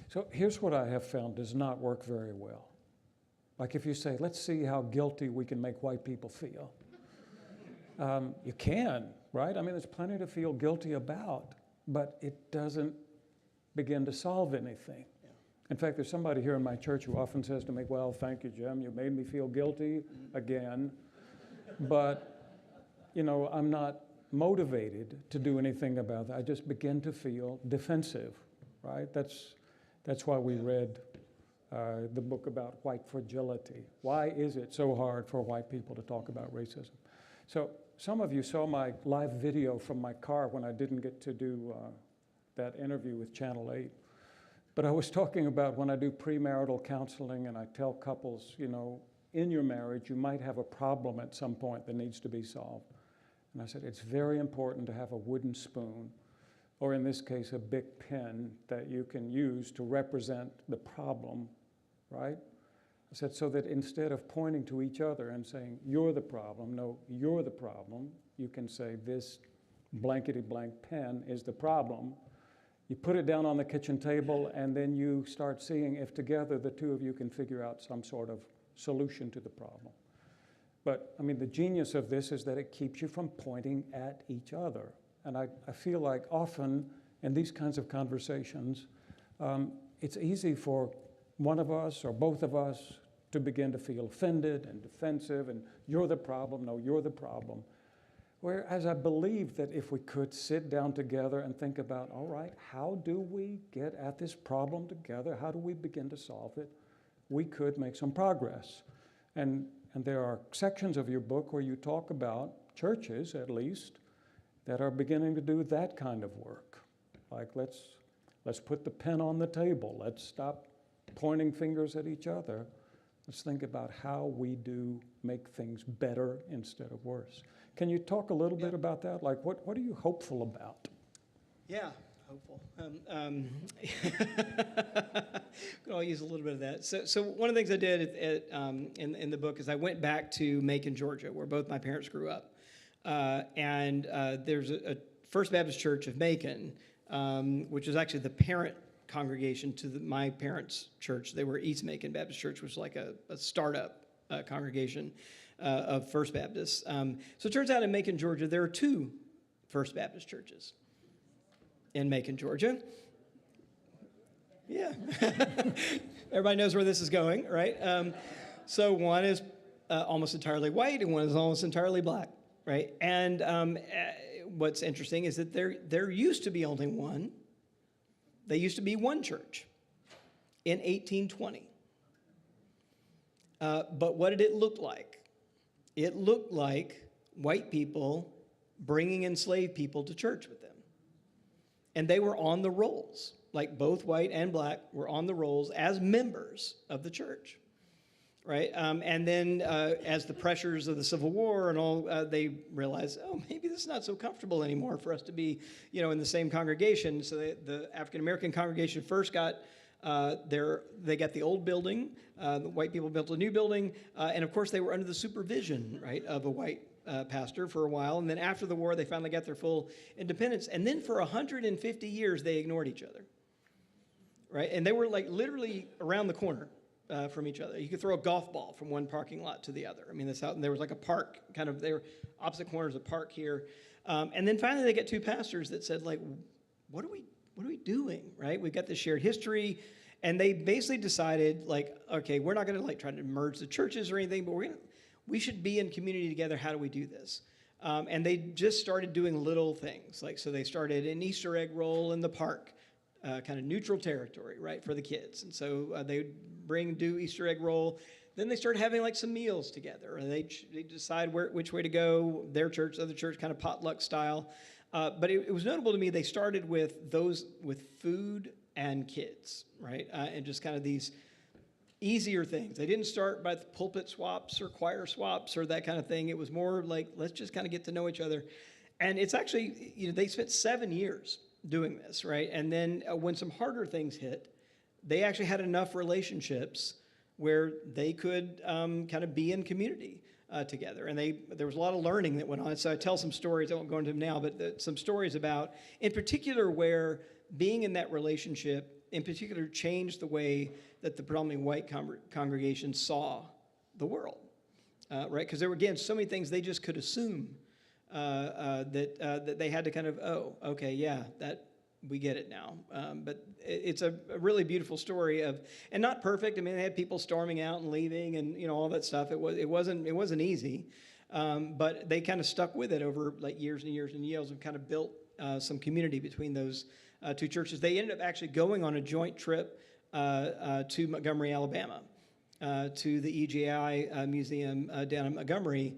So here's what I have found does not work very well. Like if you say, let's see how guilty we can make white people feel. You can, right? I mean, there's plenty to feel guilty about, but it doesn't begin to solve anything. Yeah. In fact, there's somebody here in my church who often says to me, well, thank you, Jim, you made me feel guilty again, but, I'm not motivated to do anything about that. I just begin to feel defensive, right? That's why we read the book about white fragility. Why is it so hard for white people to talk about racism? So some of you saw my live video from my car when I didn't get to do that interview with Channel 8. But I was talking about when I do premarital counseling and I tell couples, you know, in your marriage, you might have a problem at some point that needs to be solved. And I said, it's very important to have a wooden spoon, or in this case, a big pen that you can use to represent the problem, right? I said, so that instead of pointing to each other and saying, you're the problem, no, you're the problem, you can say, this blankety blank pen is the problem. You put it down on the kitchen table, and then you start seeing if together the two of you can figure out some sort of solution to the problem. But, I mean, the genius of this is that it keeps you from pointing at each other. And I feel like often in these kinds of conversations, it's easy for one of us or both of us to begin to feel offended and defensive, and you're the problem, no, you're the problem. Whereas I believe that if we could sit down together and think about, all right, how do we get at this problem together? How do we begin to solve it? We could make some progress. And there are sections of your book where you talk about churches, at least, that are beginning to do that kind of work. Like, let's put the pen on the table. Let's stop pointing fingers at each other. Let's think about how we do make things better instead of worse. Can you talk a little bit about that? Like, what are you hopeful about? Yeah, hopeful. Could all use a little bit of that. So one of the things I did in the book is I went back to Macon, Georgia, where both my parents grew up. And there's a First Baptist Church of Macon, which is actually the parent congregation to my parents' church. They were East Macon Baptist Church, which was like a startup congregation of First Baptist. So it turns out in Macon, Georgia, there are two First Baptist churches in Macon, Georgia. Yeah. Everybody knows where this is going, right? So one is almost entirely white and one is almost entirely black, right? And what's interesting is that there used to be only one. They used to be one church in 1820. But what did it look like? It looked like white people bringing enslaved people to church with them. And they were on the rolls, like both white and black were on the rolls as members of the church, right? And then as the pressures of the Civil War and all, they realized, oh, maybe this is not so comfortable anymore for us to be, in the same congregation. So the African-American congregation first got they got the old building. The white people built a new building. And of course, they were under the supervision, right, of a white pastor for a while. And then after the war, they finally got their full independence. And then for 150 years, they ignored each other, right? And they were like literally around the corner from each other. You could throw a golf ball from one parking lot to the other. I mean, that's how, and there was like a park, they were opposite corners of park here. And then finally, they get two pastors that said, like, what are we doing, right? We've got this shared history. And they basically decided, like, okay, we're not going to like try to merge the churches or anything, but we should be in community together. How do we do this? And they just started doing little things. Like, so they started an Easter egg roll in the park, kind of neutral territory, right, for the kids. And so they would do Easter egg roll. Then they started having like some meals together, and they decide which way to go. Their church, other church, kind of potluck style. But it was notable to me. They started with those with food and kids, right, and just kind of these easier things. They didn't start by pulpit swaps or choir swaps or that kind of thing. It was more like, let's just kind of get to know each other. And it's actually, they spent 7 years doing this, right? And then when some harder things hit, they actually had enough relationships where they could kind of be in community together. And there was a lot of learning that went on. So I tell some stories, I won't go into them now, but some stories about, in particular, where being in that relationship, in particular, changed the way that the predominantly white congregation saw the world, right? Because there were, again, so many things they just could assume that they had to kind of, oh, okay, yeah, that we get it now. But it's a really beautiful story of, and not perfect. I mean, they had people storming out and leaving, and all that stuff. It wasn't easy, but they kind of stuck with it over like years and years and years, and kind of built some community between those two churches. They ended up actually going on a joint trip to Montgomery, Alabama, to the EGI museum down in Montgomery.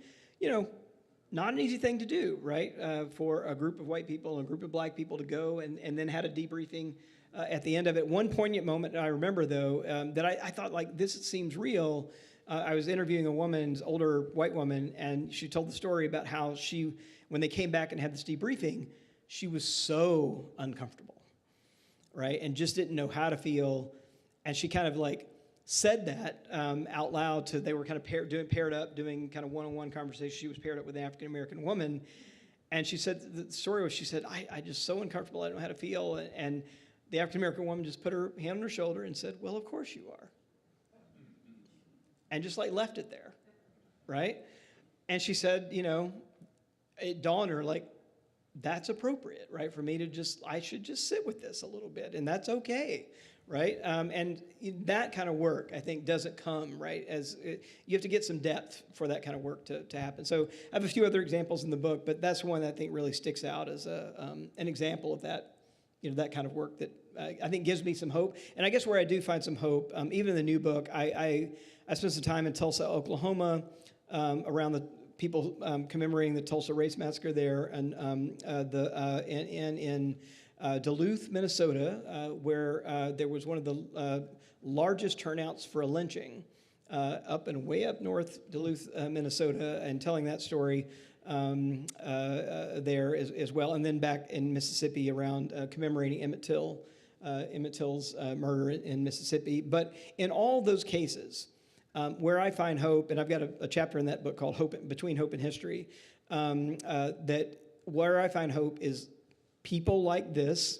not an easy thing to do, right? For a group of white people and a group of black people to go and then had a debriefing at the end of it. One poignant moment I remember, though, that I thought, like, this seems real. I was interviewing a woman, an older white woman, and she told the story about how when they came back and had this debriefing, she was so uncomfortable, right? And just didn't know how to feel. And she kind of like said that out loud they were kind of paired up, doing kind of one-on-one conversation. She was paired up with an African-American woman. And she said, the story was, she said, I just so uncomfortable, I don't know how to feel. And the African-American woman just put her hand on her shoulder and said, well, of course you are. And just like left it there, right? And she said, it dawned on her, like, that's appropriate, right? For me to I should just sit with this a little bit, and that's okay, right? And that kind of work, I think, doesn't come, right? You have to get some depth for that kind of work to happen. So I have a few other examples in the book, but that's one that I think really sticks out as an example of that, that kind of work that I think gives me some hope. And I guess where I do find some hope, even in the new book, I spent some time in Tulsa, Oklahoma, around the people commemorating the Tulsa Race Massacre there, and in Duluth, Minnesota, where there was one of the largest turnouts for a lynching, way up north Duluth, Minnesota, and telling that story there as well, and then back in Mississippi around commemorating Emmett Till's murder in Mississippi. But in all those cases, where I find hope, and I've got a chapter in that book called Between Hope and History, that where I find hope is people like this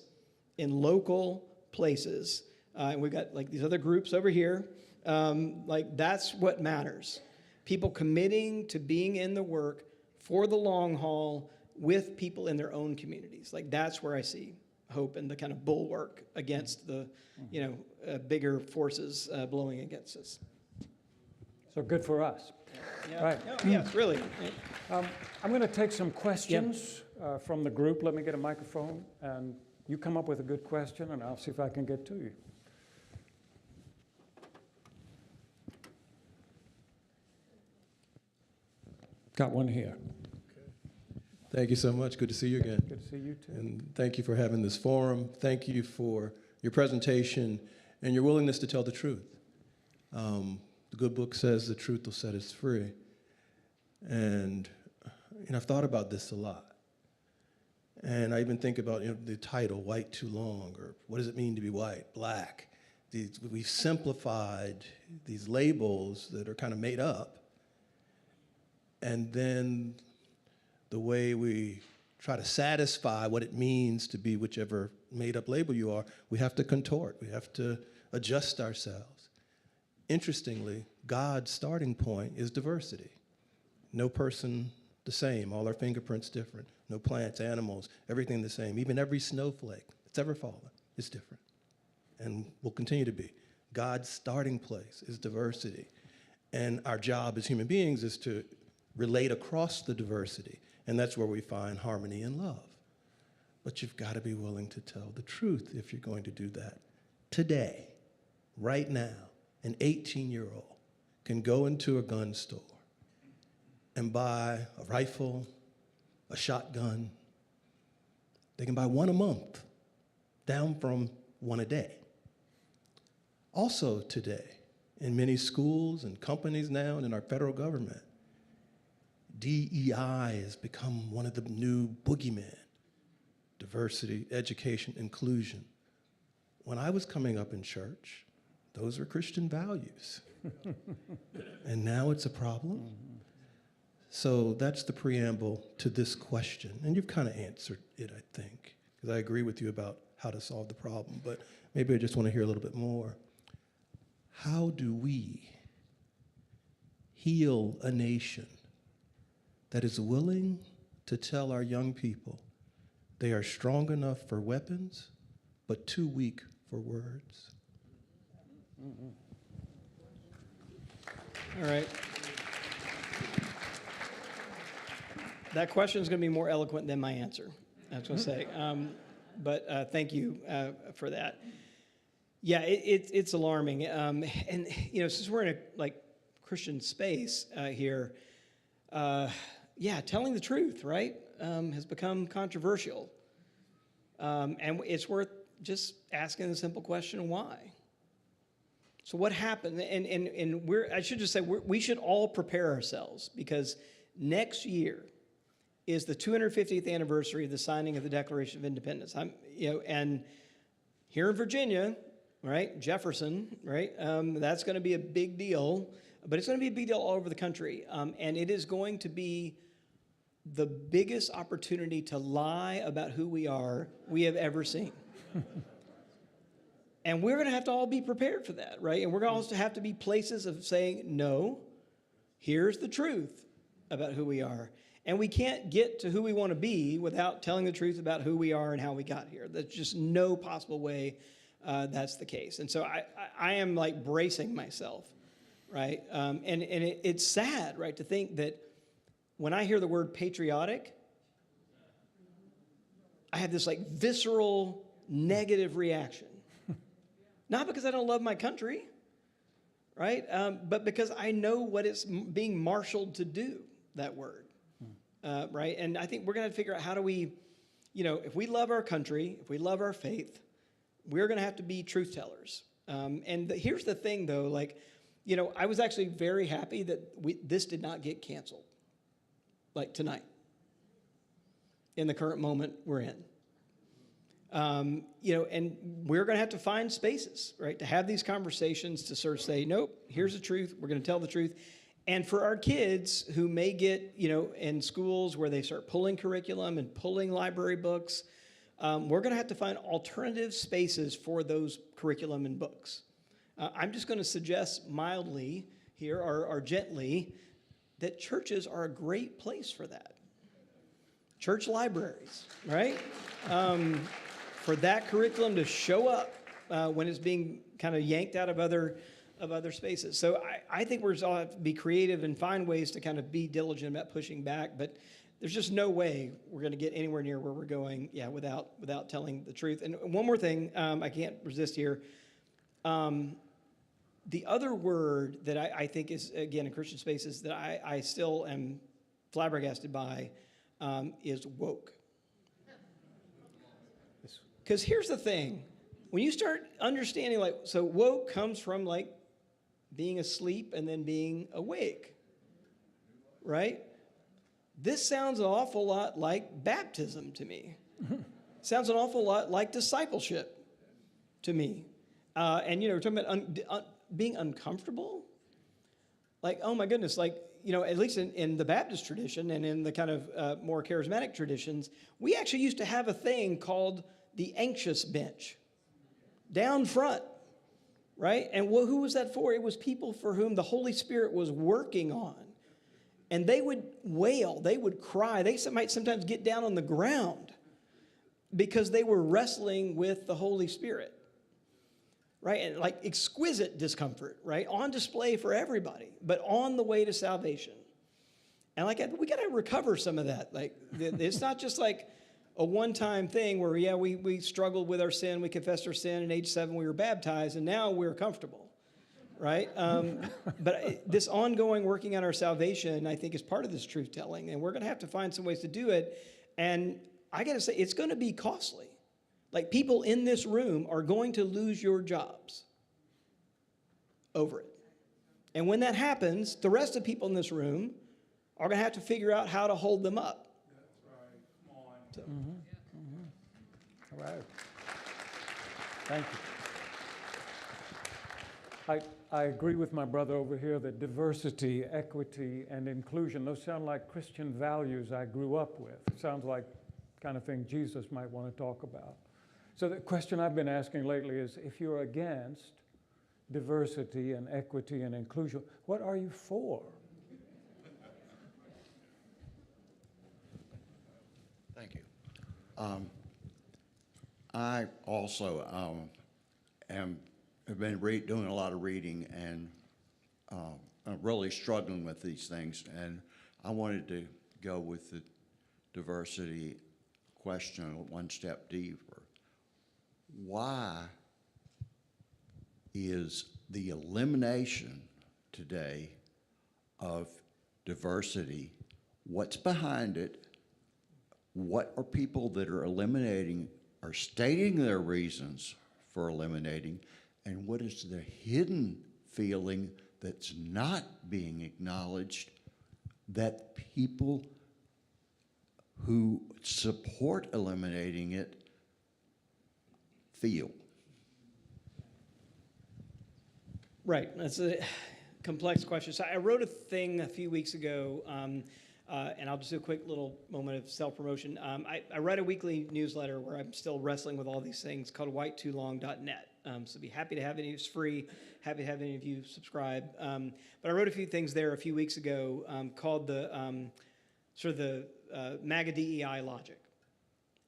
in local places, and we've got like these other groups over here, like that's what matters. People committing to being in the work for the long haul with people in their own communities. Like that's where I see hope and the kind of bulwark against the, bigger forces blowing against us. So good for us. Yeah. Right. Yeah, really. I'm going to take some questions from the group. Let me get a microphone, and you come up with a good question, and I'll see if I can get to you. Got one here. Thank you so much. Good to see you again. Good to see you too. And thank you for having this forum. Thank you for your presentation and your willingness to tell the truth. The good book says the truth will set us free. And I've thought about this a lot. And I even think about the title, White Too Long, or what does it mean to be white, black? We've simplified these labels that are kind of made up. And then the way we try to satisfy what it means to be whichever made-up label you are, we have to contort. We have to adjust ourselves. Interestingly, God's starting point is diversity. No person the same, all our fingerprints different. No plants, animals, everything the same. Even every snowflake that's ever fallen is different and will continue to be. God's starting place is diversity. And our job as human beings is to relate across the diversity. And that's where we find harmony and love. But you've got to be willing to tell the truth if you're going to do that. Today, right now, an 18-year-old can go into a gun store and buy a rifle, a shotgun. They can buy one a month, down from one a day. Also today, in many schools and companies now and in our federal government, DEI has become one of the new boogeymen. Diversity, education, inclusion. When I was coming up in church, those were Christian values. And now it's a problem. So that's the preamble to this question. And you've kind of answered it, I think, because I agree with you about how to solve the problem. But maybe I just want to hear a little bit more. How do we heal a nation that is willing to tell our young people they are strong enough for weapons, but too weak for words? All right. That question is going to be more eloquent than my answer, I was going to say. But thank you for that. Yeah, it's alarming. And, since we're in a Christian space here, telling the truth, right, has become controversial. And it's worth just asking the simple question, why? So what happened? And I should just say, we should all prepare ourselves, because next year is the 250th anniversary of the signing of the Declaration of Independence. And here in Virginia, right, Jefferson, right, that's going to be a big deal, but it's going to be a big deal all over the country. And it is going to be the biggest opportunity to lie about who we are we have ever seen. And we're going to have to all be prepared for that, right? And we're going to also have to be places of saying, no, here's the truth about who we are. And we can't get to who we want to be without telling the truth about who we are and how we got here. There's just no possible way that's the case. And so I am like bracing myself, right? It's sad, right, to think that when I hear the word patriotic, I have this like visceral negative reaction. Not because I don't love my country, right? But because I know what it's being marshaled to do, that word, right? And I think we're going to figure out how do we, if we love our country, if we love our faith, we're going to have to be truth tellers. Here's the thing, though, I was actually very happy that this did not get canceled, like tonight, in the current moment we're in. And we're going to have to find spaces, right, to have these conversations, to sort of say, nope, here's the truth. We're going to tell the truth. And for our kids who may get, in schools where they start pulling curriculum and pulling library books, we're going to have to find alternative spaces for those curriculum and books. I'm just going to suggest mildly here, or gently, that churches are a great place for that. Church libraries, right? For that curriculum to show up when it's being kind of yanked out of other spaces. So I think we're just all have to be creative and find ways to kind of be diligent about pushing back, but there's just no way we're going to get anywhere near where we're going, without telling the truth. And one more thing, I can't resist here. The other word that I think is, again, in Christian spaces that I still am flabbergasted by is woke. Because here's the thing. When you start understanding, so woke comes from, being asleep and then being awake, right? This sounds an awful lot like baptism to me. Sounds an awful lot like discipleship to me. We're talking about being uncomfortable. Oh my goodness, at least in the Baptist tradition and in the kind of more charismatic traditions, we actually used to have a thing called the anxious bench down front, right? And who was that for? It was people for whom the Holy Spirit was working on. And they would wail, they would cry, they might sometimes get down on the ground because they were wrestling with the Holy Spirit, right? And exquisite discomfort, right? On display for everybody, but on the way to salvation. And we got to recover some of that. It's not just a one-time thing where, we struggled with our sin, we confessed our sin, and age 7 we were baptized, and now we're comfortable, right? But this ongoing working on our salvation, I think, is part of this truth-telling, and we're going to have to find some ways to do it. And I got to say, it's going to be costly. People in this room are going to lose your jobs over it. And when that happens, the rest of the people in this room are going to have to figure out how to hold them up. So. All right. Thank you. I agree with my brother over here that diversity, equity, and inclusion, those sound like Christian values I grew up with. It sounds like the kind of thing Jesus might want to talk about. So the question I've been asking lately is, if you're against diversity and equity and inclusion, what are you for? Thank you. I also have been doing a lot of reading and I'm really struggling with these things. And I wanted to go with the diversity question one step deeper. Why is the elimination today of diversity, what's behind it, what are people that are eliminating are stating their reasons for eliminating, and what is the hidden feeling that's not being acknowledged that people who support eliminating it feel. Right. That's a complex question. So I wrote a thing a few weeks ago, and I'll just do a quick little moment of self-promotion. I write a weekly newsletter where I'm still wrestling with all these things called whitetolong.net. So be happy to have any of you. It's free. Happy to have any of you subscribe. But I wrote a few things there a few weeks ago called the MAGA DEI logic.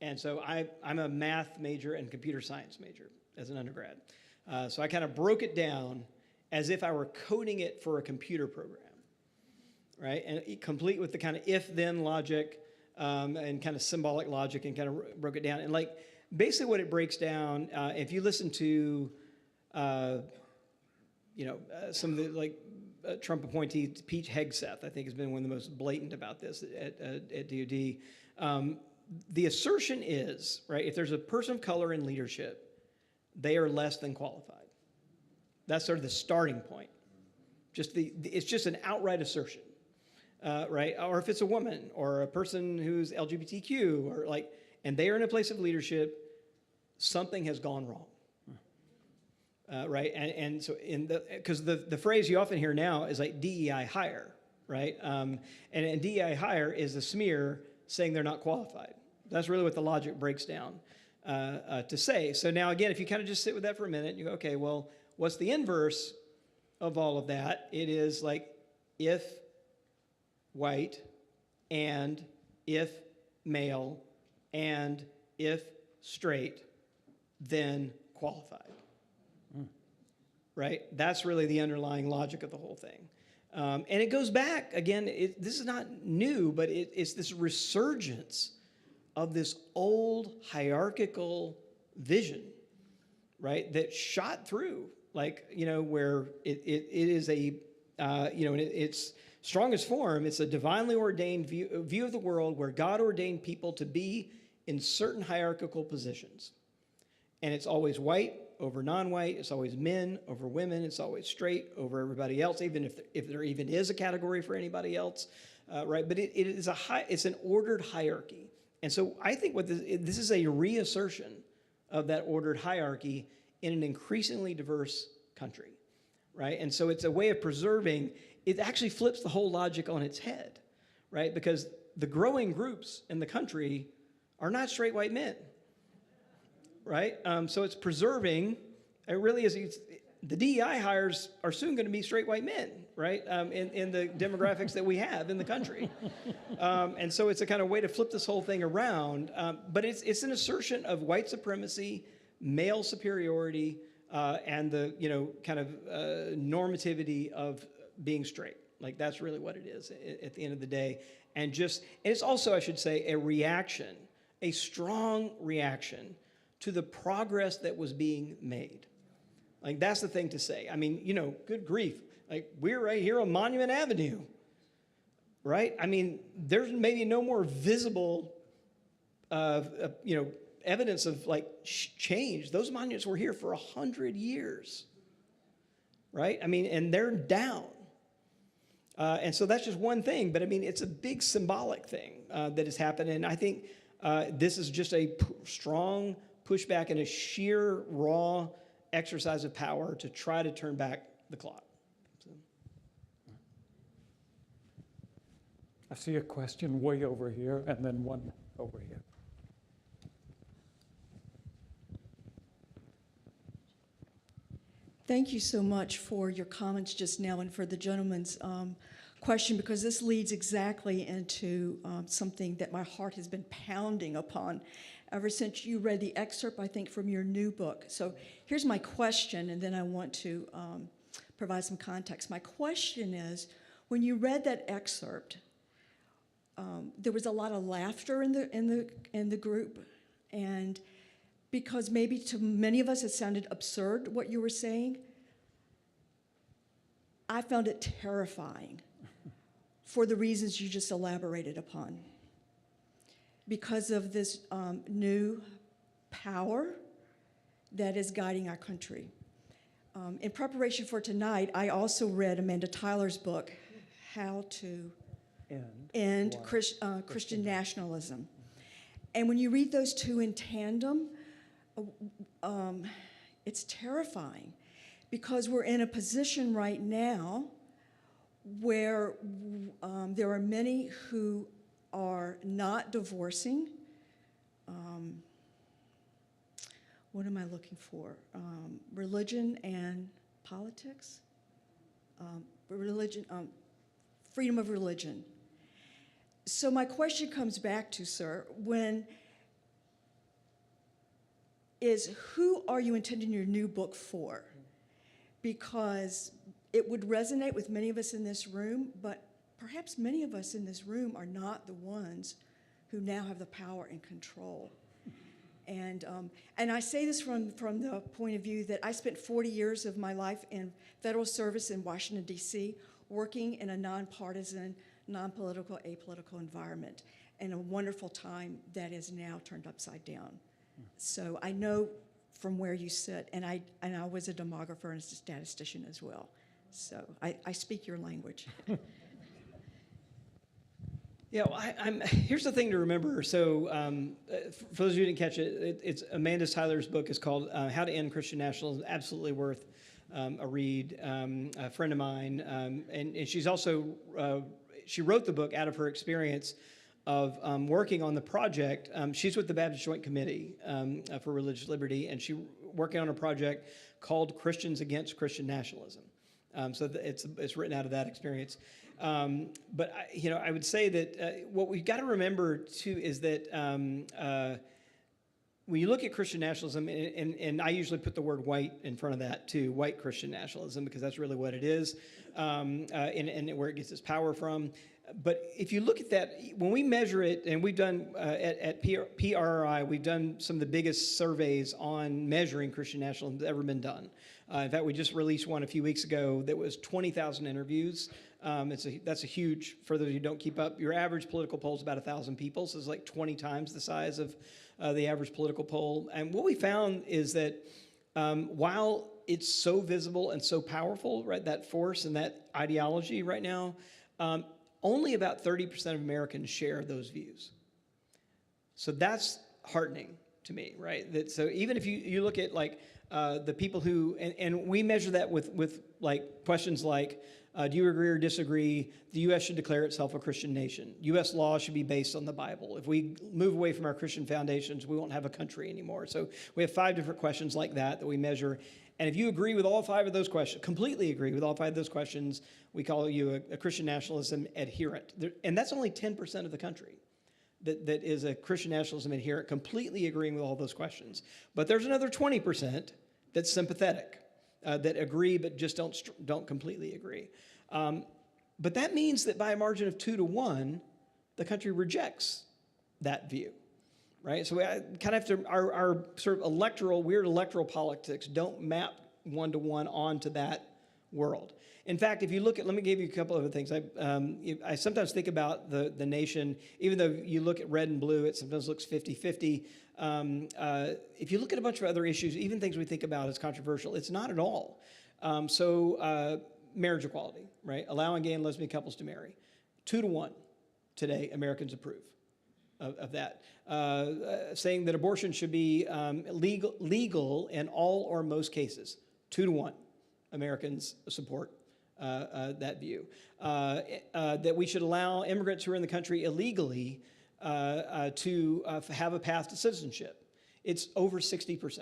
And so I'm a math major and computer science major as an undergrad. So I kind of broke it down as if I were coding it for a computer program, right? And complete with the kind of if-then logic and kind of symbolic logic, and kind of broke it down. And like basically what it breaks down, if you listen to, some of the Trump appointee, Pete Hegseth, I think has been one of the most blatant about this at DOD. The assertion is, right, if there's a person of color in leadership, they are less than qualified. That's sort of the starting point. It's just an outright assertion, right? Or if it's a woman or a person who's LGBTQ, or and they are in a place of leadership, something has gone wrong, right? And so because the phrase you often hear now is like DEI hire, right? And DEI hire is a smear saying they're not qualified. That's really what the logic breaks down to say. So now again, if you kind of just sit with that for a minute, you go, okay, well, what's the inverse of all of that? It is like if white and if male and if straight, then qualified. Right? That's really the underlying logic of the whole thing. And it goes back, again, this is not new, but it's this resurgence of this old hierarchical vision, right, that shot through, where it is in its strongest form, it's a divinely ordained view of the world where God ordained people to be in certain hierarchical positions. And it's always white over non-white, it's always men over women, it's always straight over everybody else, even if there even is a category for anybody else, right? But it's an ordered hierarchy. And so I think this is a reassertion of that ordered hierarchy in an increasingly diverse country, right? And so it's a way of preserving, it actually flips the whole logic on its head, right? Because the growing groups in the country are not straight white men, right? So it's preserving, it really is, the DEI hires are soon going to be straight white men, right? In the demographics that we have in the country. And so it's a kind of way to flip this whole thing around. But it's an assertion of white supremacy, male superiority, and the kind of normativity of being straight. Like that's really what it is at the end of the day. And it's also, I should say, a reaction, a strong reaction to the progress that was being made. Like that's the thing to say. I mean, good grief. Like we're right here on Monument Avenue, right? I mean, there's maybe no more visible, evidence of change. Those monuments were here for 100 years, right? I mean, and they're down. And so that's just one thing, but I mean, it's a big symbolic thing that has happened. And I think this is just a strong pushback and a sheer raw exercise of power to try to turn back the clock. So. I see a question way over here and then one over here. Thank you so much for your comments just now and for the gentleman's question, because this leads exactly into something that my heart has been pounding upon ever since you read the excerpt, I think, from your new book. So here's my question, and then I want to provide some context. My question is, when you read that excerpt, there was a lot of laughter in the group, and because maybe to many of us it sounded absurd what you were saying, I found it terrifying for the reasons you just elaborated upon. Because of this new power that is guiding our country. In preparation for tonight, I also read Amanda Tyler's book, How to End Christian Nationalism. And when you read those two in tandem, it's terrifying, because we're in a position right now where there are many who are not divorcing. What am I looking for? Religion and politics? Freedom of religion. So my question comes back to, sir, who are you intending your new book for? Because it would resonate with many of us in this room, but perhaps many of us in this room are not the ones who now have the power and control. And I say this from the point of view that I spent 40 years of my life in federal service in Washington, D.C., working in a nonpartisan, non-political, apolitical environment, and a wonderful time that is now turned upside down. So I know from where you sit, and I was a demographer and a statistician as well. So I speak your language. Yeah, well, here's the thing to remember. So for those of you who didn't catch it, it's Amanda Tyler's book is called How to End Christian Nationalism. Absolutely worth a read. A friend of mine, and she's also, she wrote the book out of her experience of working on the project. She's with the Baptist Joint Committee for Religious Liberty, and she's working on a project called Christians Against Christian Nationalism. So it's written out of that experience. But I would say that what we've got to remember too is that when you look at Christian nationalism, and I usually put the word white in front of that too, white Christian nationalism, because that's really what it is, and where it gets its power from. But if you look at that, when we measure it, and we've done at PRI, we've done some of the biggest surveys on measuring Christian nationalism that's ever been done. In fact, we just released one a few weeks ago that was 20,000 interviews. That's a huge, for those who don't keep up, your average political poll is about 1,000 people, so it's like 20 times the size of the average political poll. And what we found is that while it's so visible and so powerful, right, that force and that ideology right now, only about 30% of Americans share those views. So that's heartening to me, right? So even if you look at like the people who, and we measure that with like questions like, do you agree or disagree? The U.S. should declare itself a Christian nation. U.S. law should be based on the Bible. If we move away from our Christian foundations, we won't have a country anymore. So we have 5 different questions like that we measure. And if you agree with all 5 of those questions, completely agree with all 5 of those questions, we call you a Christian nationalism adherent. And that's only 10% of the country that is a Christian nationalism adherent, completely agreeing with all those questions. But there's another 20% that's sympathetic. That agree but just don't completely agree. But that means that by a margin of 2 to 1, the country rejects that view, right? So we kind of have to, our sort of weird electoral politics don't map 1 to 1 onto that world. In fact, if you look at, let me give you a couple of other things. I sometimes think about the nation, even though you look at red and blue, it sometimes looks 50-50. If you look at a bunch of other issues, even things we think about as controversial, it's not at all. Marriage equality, right? Allowing gay and lesbian couples to marry. 2 to 1 today, Americans approve of that. Saying that abortion should be legal in all or most cases. 2 to 1, Americans support that view. That we should allow immigrants who are in the country illegally to have a path to citizenship. It's over 60%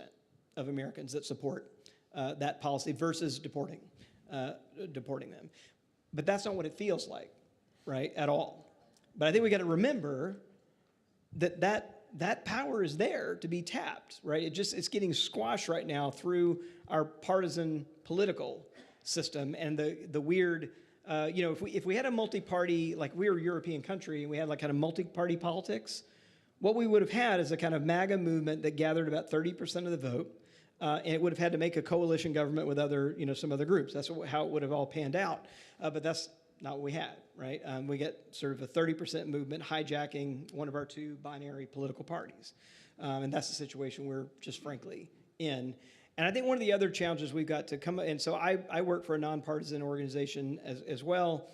of Americans that support that policy versus deporting them. But that's not what it feels like, right, at all. But I think we got to remember that power is there to be tapped, right? It's getting squashed right now through our partisan political system and the weird. If we had a multi-party, like we were a European country, and we had like kind of multi-party politics, what we would have had is a kind of MAGA movement that gathered about 30% of the vote, and it would have had to make a coalition government with some other groups. That's how it would have all panned out. But that's not what we had, right? We get sort of a 30% movement hijacking one of our two binary political parties. And that's the situation we're just frankly in. And I think one of the other challenges we've got to come, and so I work for a nonpartisan organization as well.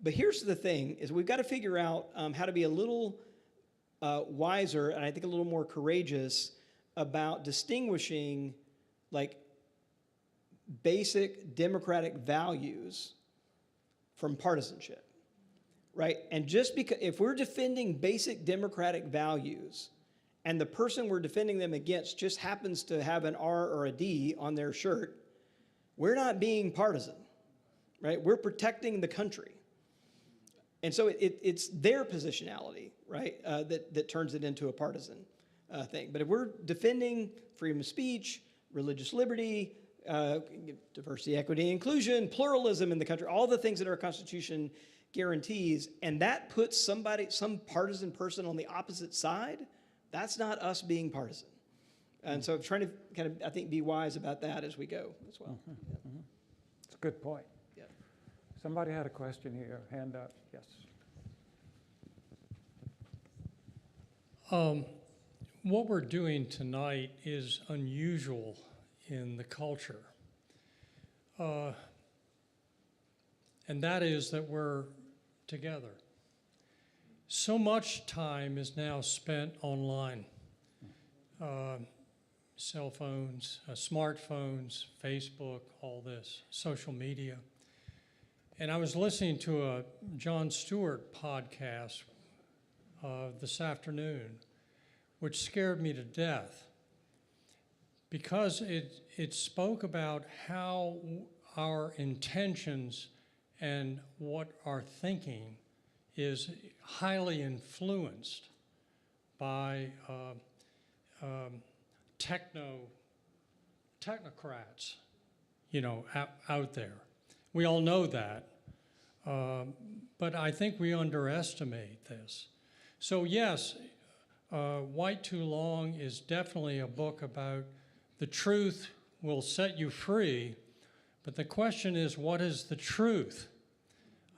But here's the thing, is we've got to figure out how to be a little wiser, and I think a little more courageous about distinguishing like basic democratic values from partisanship, right? And just because, if we're defending basic democratic values and the person we're defending them against just happens to have an R or a D on their shirt, we're not being partisan, right? We're protecting the country. And so it's their positionality, right, that turns it into a partisan thing. But if we're defending freedom of speech, religious liberty, diversity, equity, inclusion, pluralism in the country, all the things that our Constitution guarantees, and that puts some partisan person on the opposite side, that's not us being partisan. And so I'm trying to kind of, I think, be wise about that as we go as well. It's a good point. Yeah. Somebody had a question here, hand up, yes. What we're doing tonight is unusual in the culture. And that is that we're together. So much time is now spent online. Cell phones, smartphones, Facebook, all this, social media. And I was listening to a Jon Stewart podcast this afternoon, which scared me to death because it spoke about how our intentions and what our thinking is highly influenced by technocrats, out there. We all know that, but I think we underestimate this. So yes, White Too Long is definitely a book about the truth will set you free, but the question is, what is the truth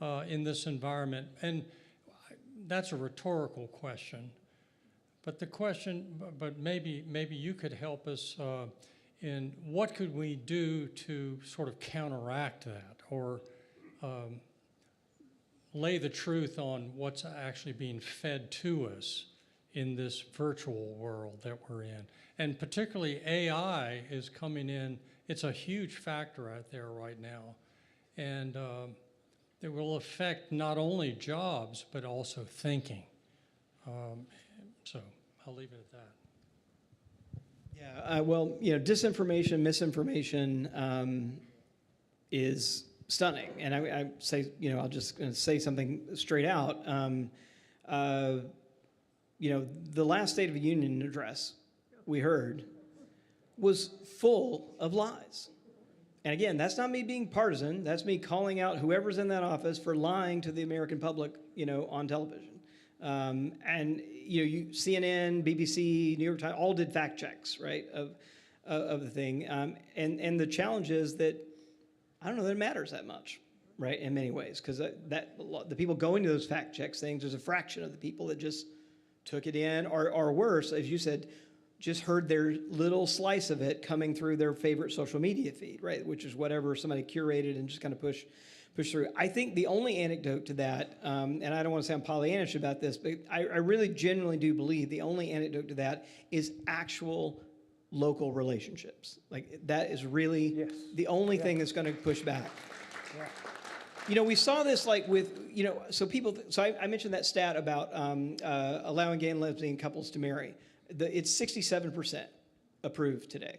in this environment? And that's a rhetorical question. But the question, but maybe you could help us in what could we do to sort of counteract that or lay the truth on what's actually being fed to us in this virtual world that we're in. And particularly AI is coming in. It's a huge factor out there right now. And it will affect not only jobs, but also thinking. So I'll leave it at that. Yeah, well, disinformation, misinformation is stunning. And I say, I'll just say something straight out. The last State of the Union address we heard was full of lies. And again, that's not me being partisan. That's me calling out whoever's in that office for lying to the American public, on television. And CNN, BBC, New York Times, all did fact checks, right, of the thing. And the challenge is that I don't know that it matters that much, right, in many ways, because the people going to those fact checks things, there's a fraction of the people that just took it in, or worse, as you said, just heard their little slice of it coming through their favorite social media feed, right, which is whatever somebody curated and just kind of push through. I think the only antidote to that, and I don't want to sound Pollyannish about this, but I really genuinely do believe the only antidote to that is actual local relationships. Like that is really the only thing that's going to push back. Yeah. We saw this like with, so I mentioned that stat about allowing gay and lesbian couples to marry. It's 67% approved today.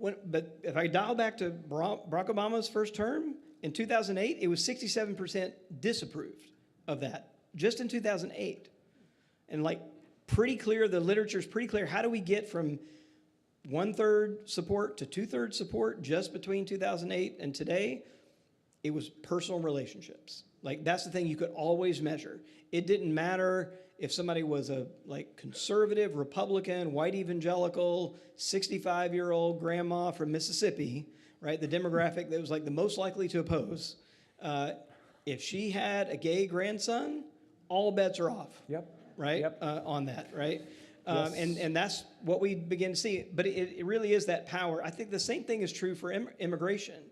But if I dial back to Barack Obama's first term, in 2008, it was 67% disapproved of that, just in 2008. And pretty clear, the literature's pretty clear. How do we get from 1/3 support to 2/3 support just between 2008 and today? It was personal relationships. That's the thing you could always measure. It didn't matter if somebody was a conservative, Republican, white evangelical, 65-year-old grandma from Mississippi, right? The demographic that was the most likely to oppose. if she had a gay grandson, all bets are off. Yep. Right? Yep. On that, right? Yes. And that's what we begin to see. But it really is that power. I think the same thing is true for immigration,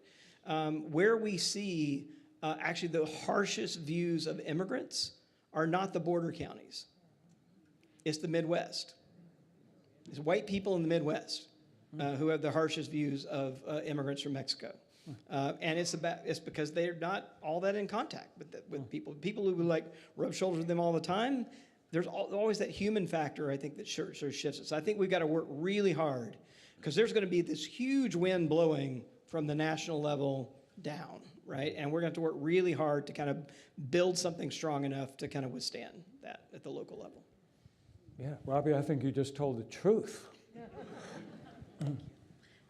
where we see actually the harshest views of immigrants are not the border counties. It's the Midwest. It's white people in the Midwest who have the harshest views of immigrants from Mexico. And it's because they're not all that in contact with people. People who would like rub shoulders with them all the time, there's always that human factor, I think, that sort of shifts it. So I think we've got to work really hard because there's going to be this huge wind blowing from the national level down, right? And we're going to have to work really hard to kind of build something strong enough to kind of withstand that at the local level. Yeah, Robbie, I think you just told the truth.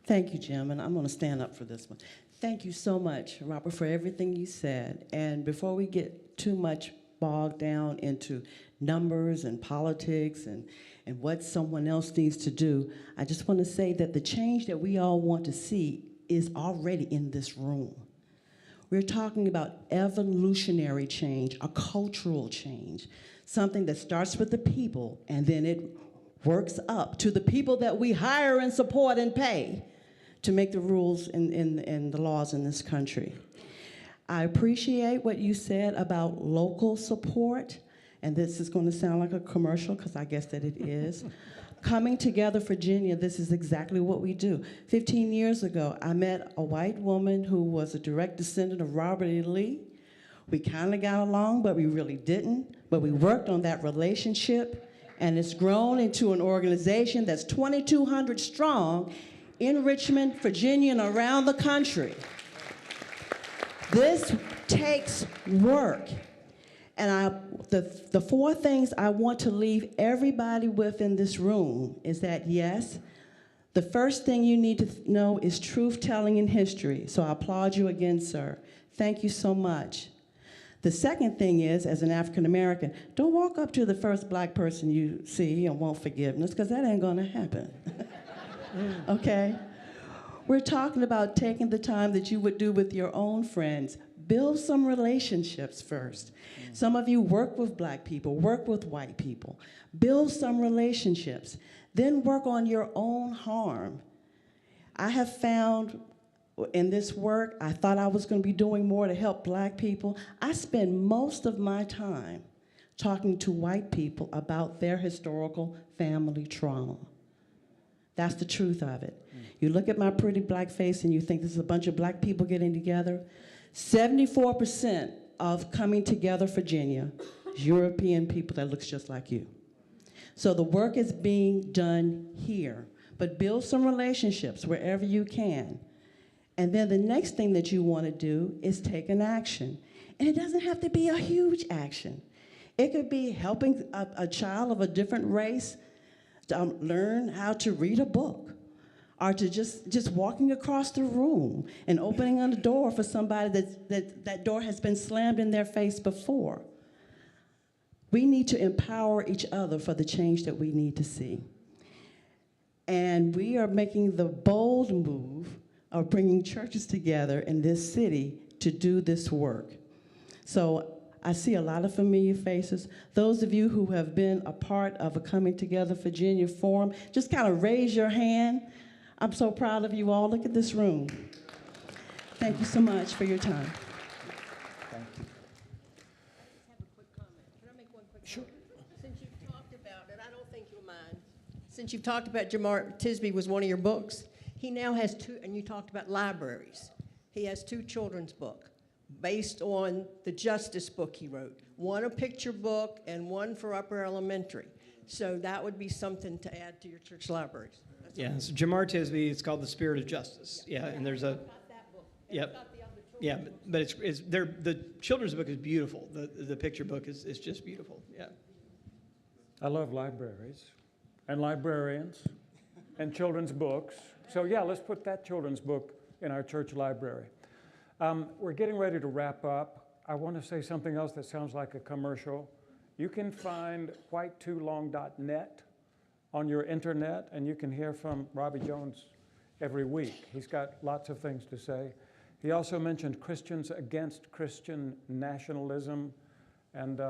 Thank you, Jim, and I'm going to stand up for this one. Thank you so much, Robert, for everything you said. And before we get too much bogged down into numbers and politics and what someone else needs to do, I just want to say that the change that we all want to see is already in this room. We're talking about evolutionary change, a cultural change, something that starts with the people and then it works up to the people that we hire and support and pay to make the rules and the laws in this country. I appreciate what you said about local support, and this is going to sound like a commercial because I guess that it is. Coming Together Virginia, this is exactly what we do. 15 years ago, I met a white woman who was a direct descendant of Robert E. Lee. We kind of got along, but we really didn't. But we worked on that relationship, and it's grown into an organization that's 2,200 strong in Richmond, Virginia, and around the country. This takes work. And the four things I want to leave everybody with in this room is that, yes, the first thing you need to know is truth-telling in history. So I applaud you again, sir. Thank you so much. The second thing is, as an African-American, don't walk up to the first black person you see and want forgiveness, because that ain't gonna happen. Okay? We're talking about taking the time that you would do with your own friends. Build some relationships first. Some of you work with black people, work with white people. Build some relationships. Then work on your own harm. I have found in this work, I thought I was going to be doing more to help black people. I spend most of my time talking to white people about their historical family trauma. That's the truth of it. You look at my pretty black face and you think this is a bunch of black people getting together. 74% of Coming Together Virginia is European people that looks just like you. So the work is being done here, but build some relationships wherever you can. And then the next thing that you want to do is take an action. And it doesn't have to be a huge action. It could be helping a child of a different race to learn how to read a book, or to just walking across the room and opening a door for somebody that door has been slammed in their face before. We need to empower each other for the change that we need to see. And we are making the bold move of bringing churches together in this city to do this work. So I see a lot of familiar faces. Those of you who have been a part of a Coming Together Virginia forum, just kind of raise your hand. I'm so proud of you all. Look at this room. Thank you so much for your time. Thank you. Have a quick comment. Can I make one quick comment? Since you've talked about, and I don't think you'll mind, since you've talked about Jamar Tisby was one of your books, he now has two, and you talked about libraries. He has two children's books based on the justice book he wrote. One a picture book and one for upper elementary. So that would be something to add to your church libraries. Yeah, so Jamar Tisby, it's called The Spirit of Justice. Yeah, and there's a, Got that book. And Yep. I've got the other yeah, children's but the children's book is beautiful. The picture book is just beautiful, yeah. I love libraries and librarians and children's books. So yeah, let's put that children's book in our church library. We're getting ready to wrap up. I want to say something else that sounds like a commercial. You can find whitetolong.net on your internet, and you can hear from Robbie Jones every week. He's got lots of things to say. He also mentioned Christians against Christian nationalism, and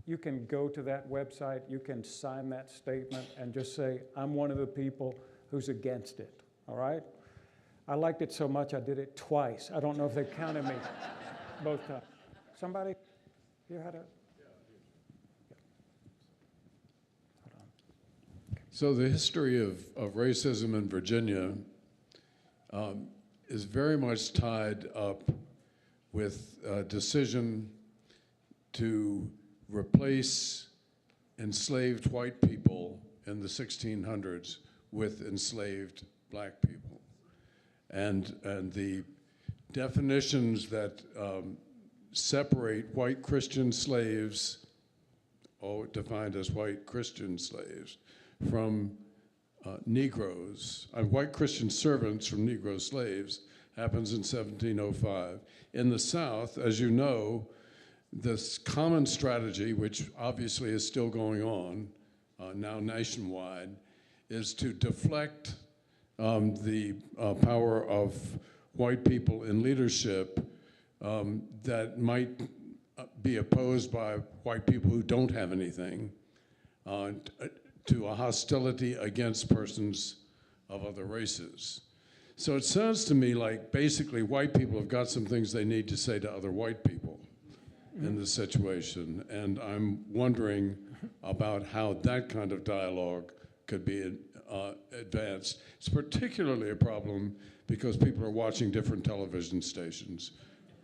you can go to that website, you can sign that statement and just say, I'm one of the people who's against it, all right? I liked it so much I did it twice. I don't know if they counted me both times. Somebody here had a... So the history of racism in Virginia is very much tied up with a decision to replace enslaved white people in the 1600s with enslaved black people. And the definitions that separate white Christian slaves, defined as white Christian slaves, from Negroes, white Christian servants from Negro slaves, happens in 1705. In the South, as you know, this common strategy, which obviously is still going on now nationwide, is to deflect the power of white people in leadership that might be opposed by white people who don't have anything, to a hostility against persons of other races. So it sounds to me like basically white people have got some things they need to say to other white people in this situation, and I'm wondering about how that kind of dialogue could be advanced. It's particularly a problem because people are watching different television stations,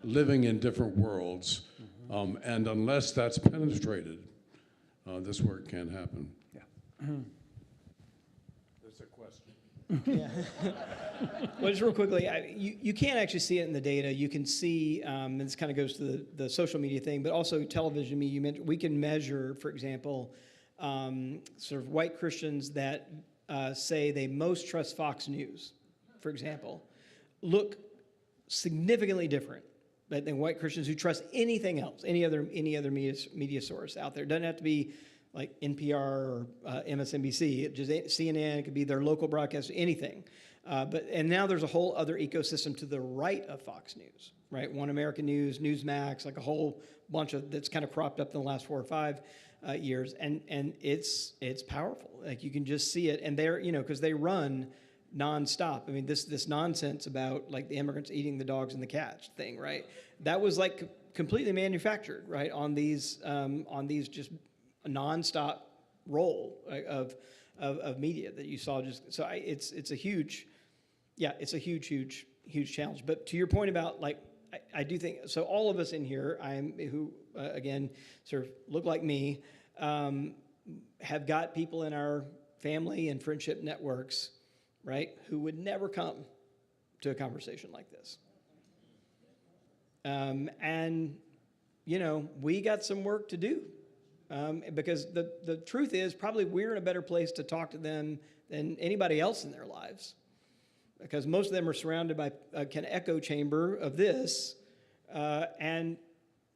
living in different worlds, and unless that's penetrated, this work can't happen. That's a question. Yeah. Well, just real quickly, you can't actually see it in the data. You can see, and this kind of goes to the social media thing, but also television media. You mentioned, we can measure, for example, sort of white Christians that say they most trust Fox News, for example, look significantly different than white Christians who trust anything else, any other media source out there. It doesn't have to be like NPR or MSNBC, it just CNN, it could be their local broadcast, anything. And now there's a whole other ecosystem to the right of Fox News, right? One American News, Newsmax, like a whole bunch of that's kind of cropped up in the last 4 or 5 years, and it's powerful. Like you can just see it, and they're because they run nonstop. I mean, this nonsense about like the immigrants eating the dogs and the cats thing, right? That was like completely manufactured, right? On these just a nonstop roll of media that you saw. It's a huge challenge. But to your point about like, I do think so. All of us in here, who again sort of look like me, have got people in our family and friendship networks, right, who would never come to a conversation like this. And we got some work to do. Because the truth is probably we're in a better place to talk to them than anybody else in their lives, because most of them are surrounded by a kind of echo chamber of this. And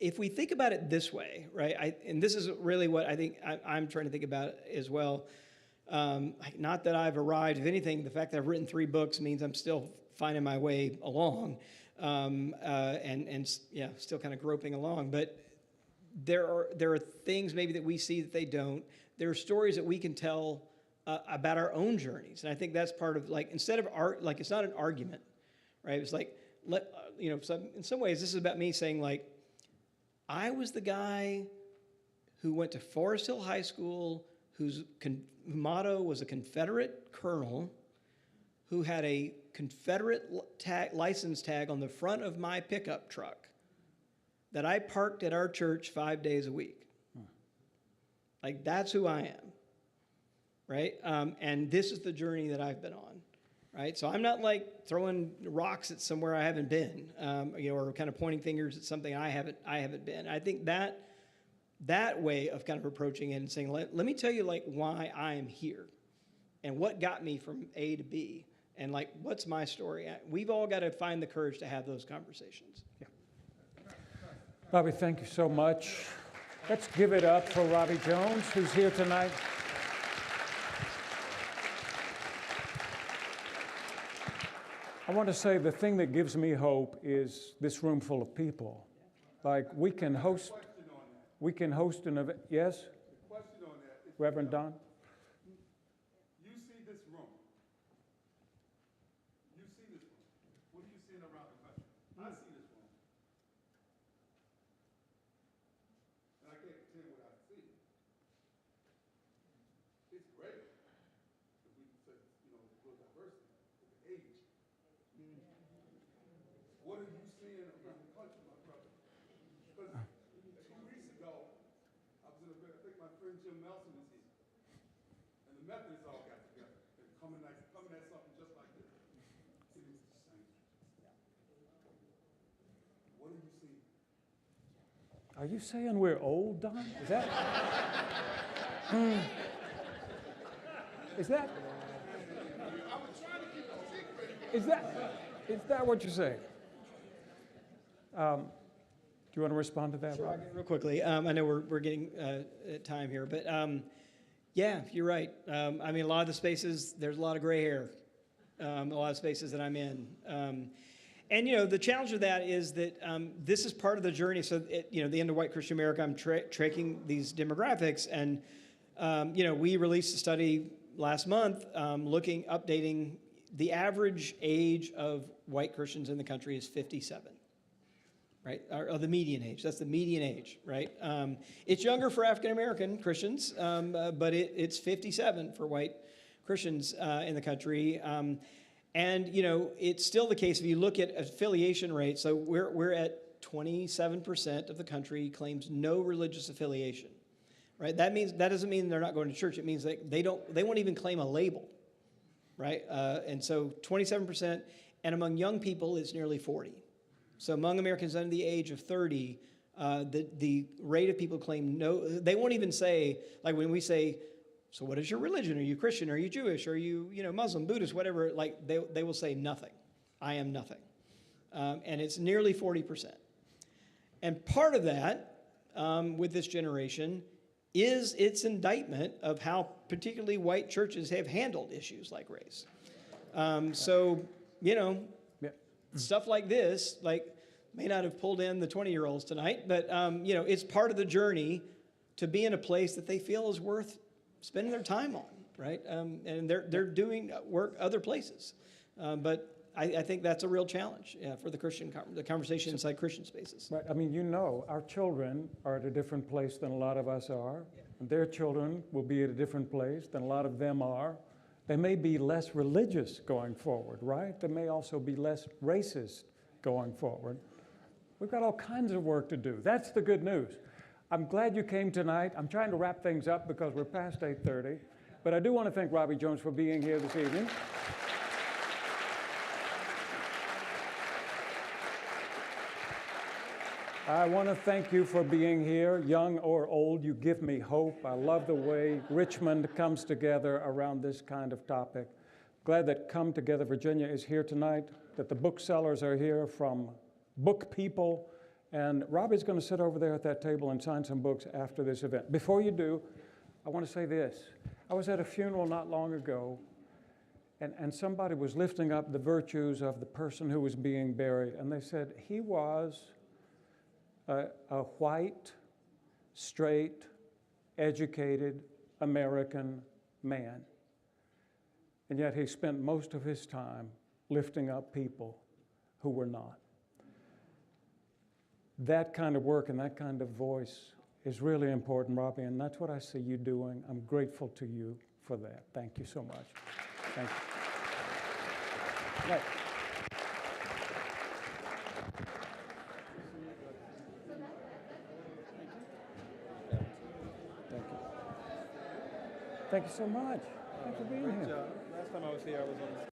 if we think about it this way, right, and this is really what I think I'm trying to think about as well. Not that I've arrived. If anything, the fact that I've written 3 books means I'm still finding my way along, and still kind of groping along. But there are things maybe that we see that they don't. There are stories that we can tell about our own journeys, and I think that's part of like instead of art, like it's not an argument, right? It's like in some ways this is about me saying like, I was the guy who went to Forest Hill High School, whose motto was a Confederate colonel, who had a Confederate license tag on the front of my pickup truck that I parked at our church 5 days a week. Like, that's who I am, right? And this is the journey that I've been on, right? So I'm not like throwing rocks at somewhere I haven't been, or kind of pointing fingers at something I haven't been. I think that way of kind of approaching it and saying, let me tell you like why I am here and what got me from A to B and like what's my story. We've all got to find the courage to have those conversations. Yeah. Robbie, thank you so much. Let's give it up for Robbie Jones, who's here tonight. I want to say the thing that gives me hope is this room full of people. Like we can host an event. Yes? Question on that. Reverend Don? You see this room. You see this room. What are you seeing around the country? I see this room. And I can't pretend what I see. It's great. If we said, real diversity, with the age. What are you seeing around the country, my brother? Because 2 weeks ago, I was in a bed, I think my friend Jim Nelson is here. And the Methodists all got together and coming at something just like this. See, it's the same. What are you seeing? Are you saying we're old, Don? Is that? Is that? Is that what you're saying? Do you want to respond to that, Sure, Rob? real quickly. I know we're getting at time here, but yeah, you're right. I mean, a lot of the spaces, there's a lot of gray hair. A lot of spaces that I'm in. And, the challenge of that is that this is part of the journey. So, the end of White Christian America, I'm tracking these demographics. And, we released a study last month updating the average age of white Christians in the country is 57. Right, or the median age. That's the median age, right? It's younger for African American Christians, but it's 57 for white Christians in the country. And it's still the case if you look at affiliation rates. So we're at 27% of the country claims no religious affiliation, right? That doesn't mean they're not going to church. It means that they won't even claim a label, right? And so 27%, and among young people, it's nearly 40. So among Americans under the age of 30, the rate of people claim no, they won't even say, like when we say, so what is your religion? Are you Christian? Are you Jewish? Are you, Muslim, Buddhist, whatever? Like they will say nothing. I am nothing. And it's nearly 40%. And part of that with this generation is its indictment of how particularly white churches have handled issues like race. Stuff like this, may not have pulled in the 20-year-olds tonight, but, it's part of the journey to be in a place that they feel is worth spending their time on, right? And they're doing work other places. But I think that's a real challenge for the conversation inside Christian spaces. Right. I mean, our children are at a different place than a lot of us are. And their children will be at a different place than a lot of them are. They may be less religious going forward, right? They may also be less racist going forward. We've got all kinds of work to do. That's the good news. I'm glad you came tonight. I'm trying to wrap things up because we're past 8:30. But I do want to thank Robbie Jones for being here this evening. I want to thank you for being here, young or old. You give me hope. I love the way Richmond comes together around this kind of topic. Glad that Come Together Virginia is here tonight, that the booksellers are here from Book People, and Robbie's going to sit over there at that table and sign some books after this event. Before you do, I want to say this. I was at a funeral not long ago, and somebody was lifting up the virtues of the person who was being buried, and they said he was a white, straight, educated American man. And yet he spent most of his time lifting up people who were not. That kind of work and that kind of voice is really important, Robbie, and that's what I see you doing. I'm grateful to you for that. Thank you so much. Thank you. Right. Thank you so much. Thanks for being here. Last time I was here, I was on the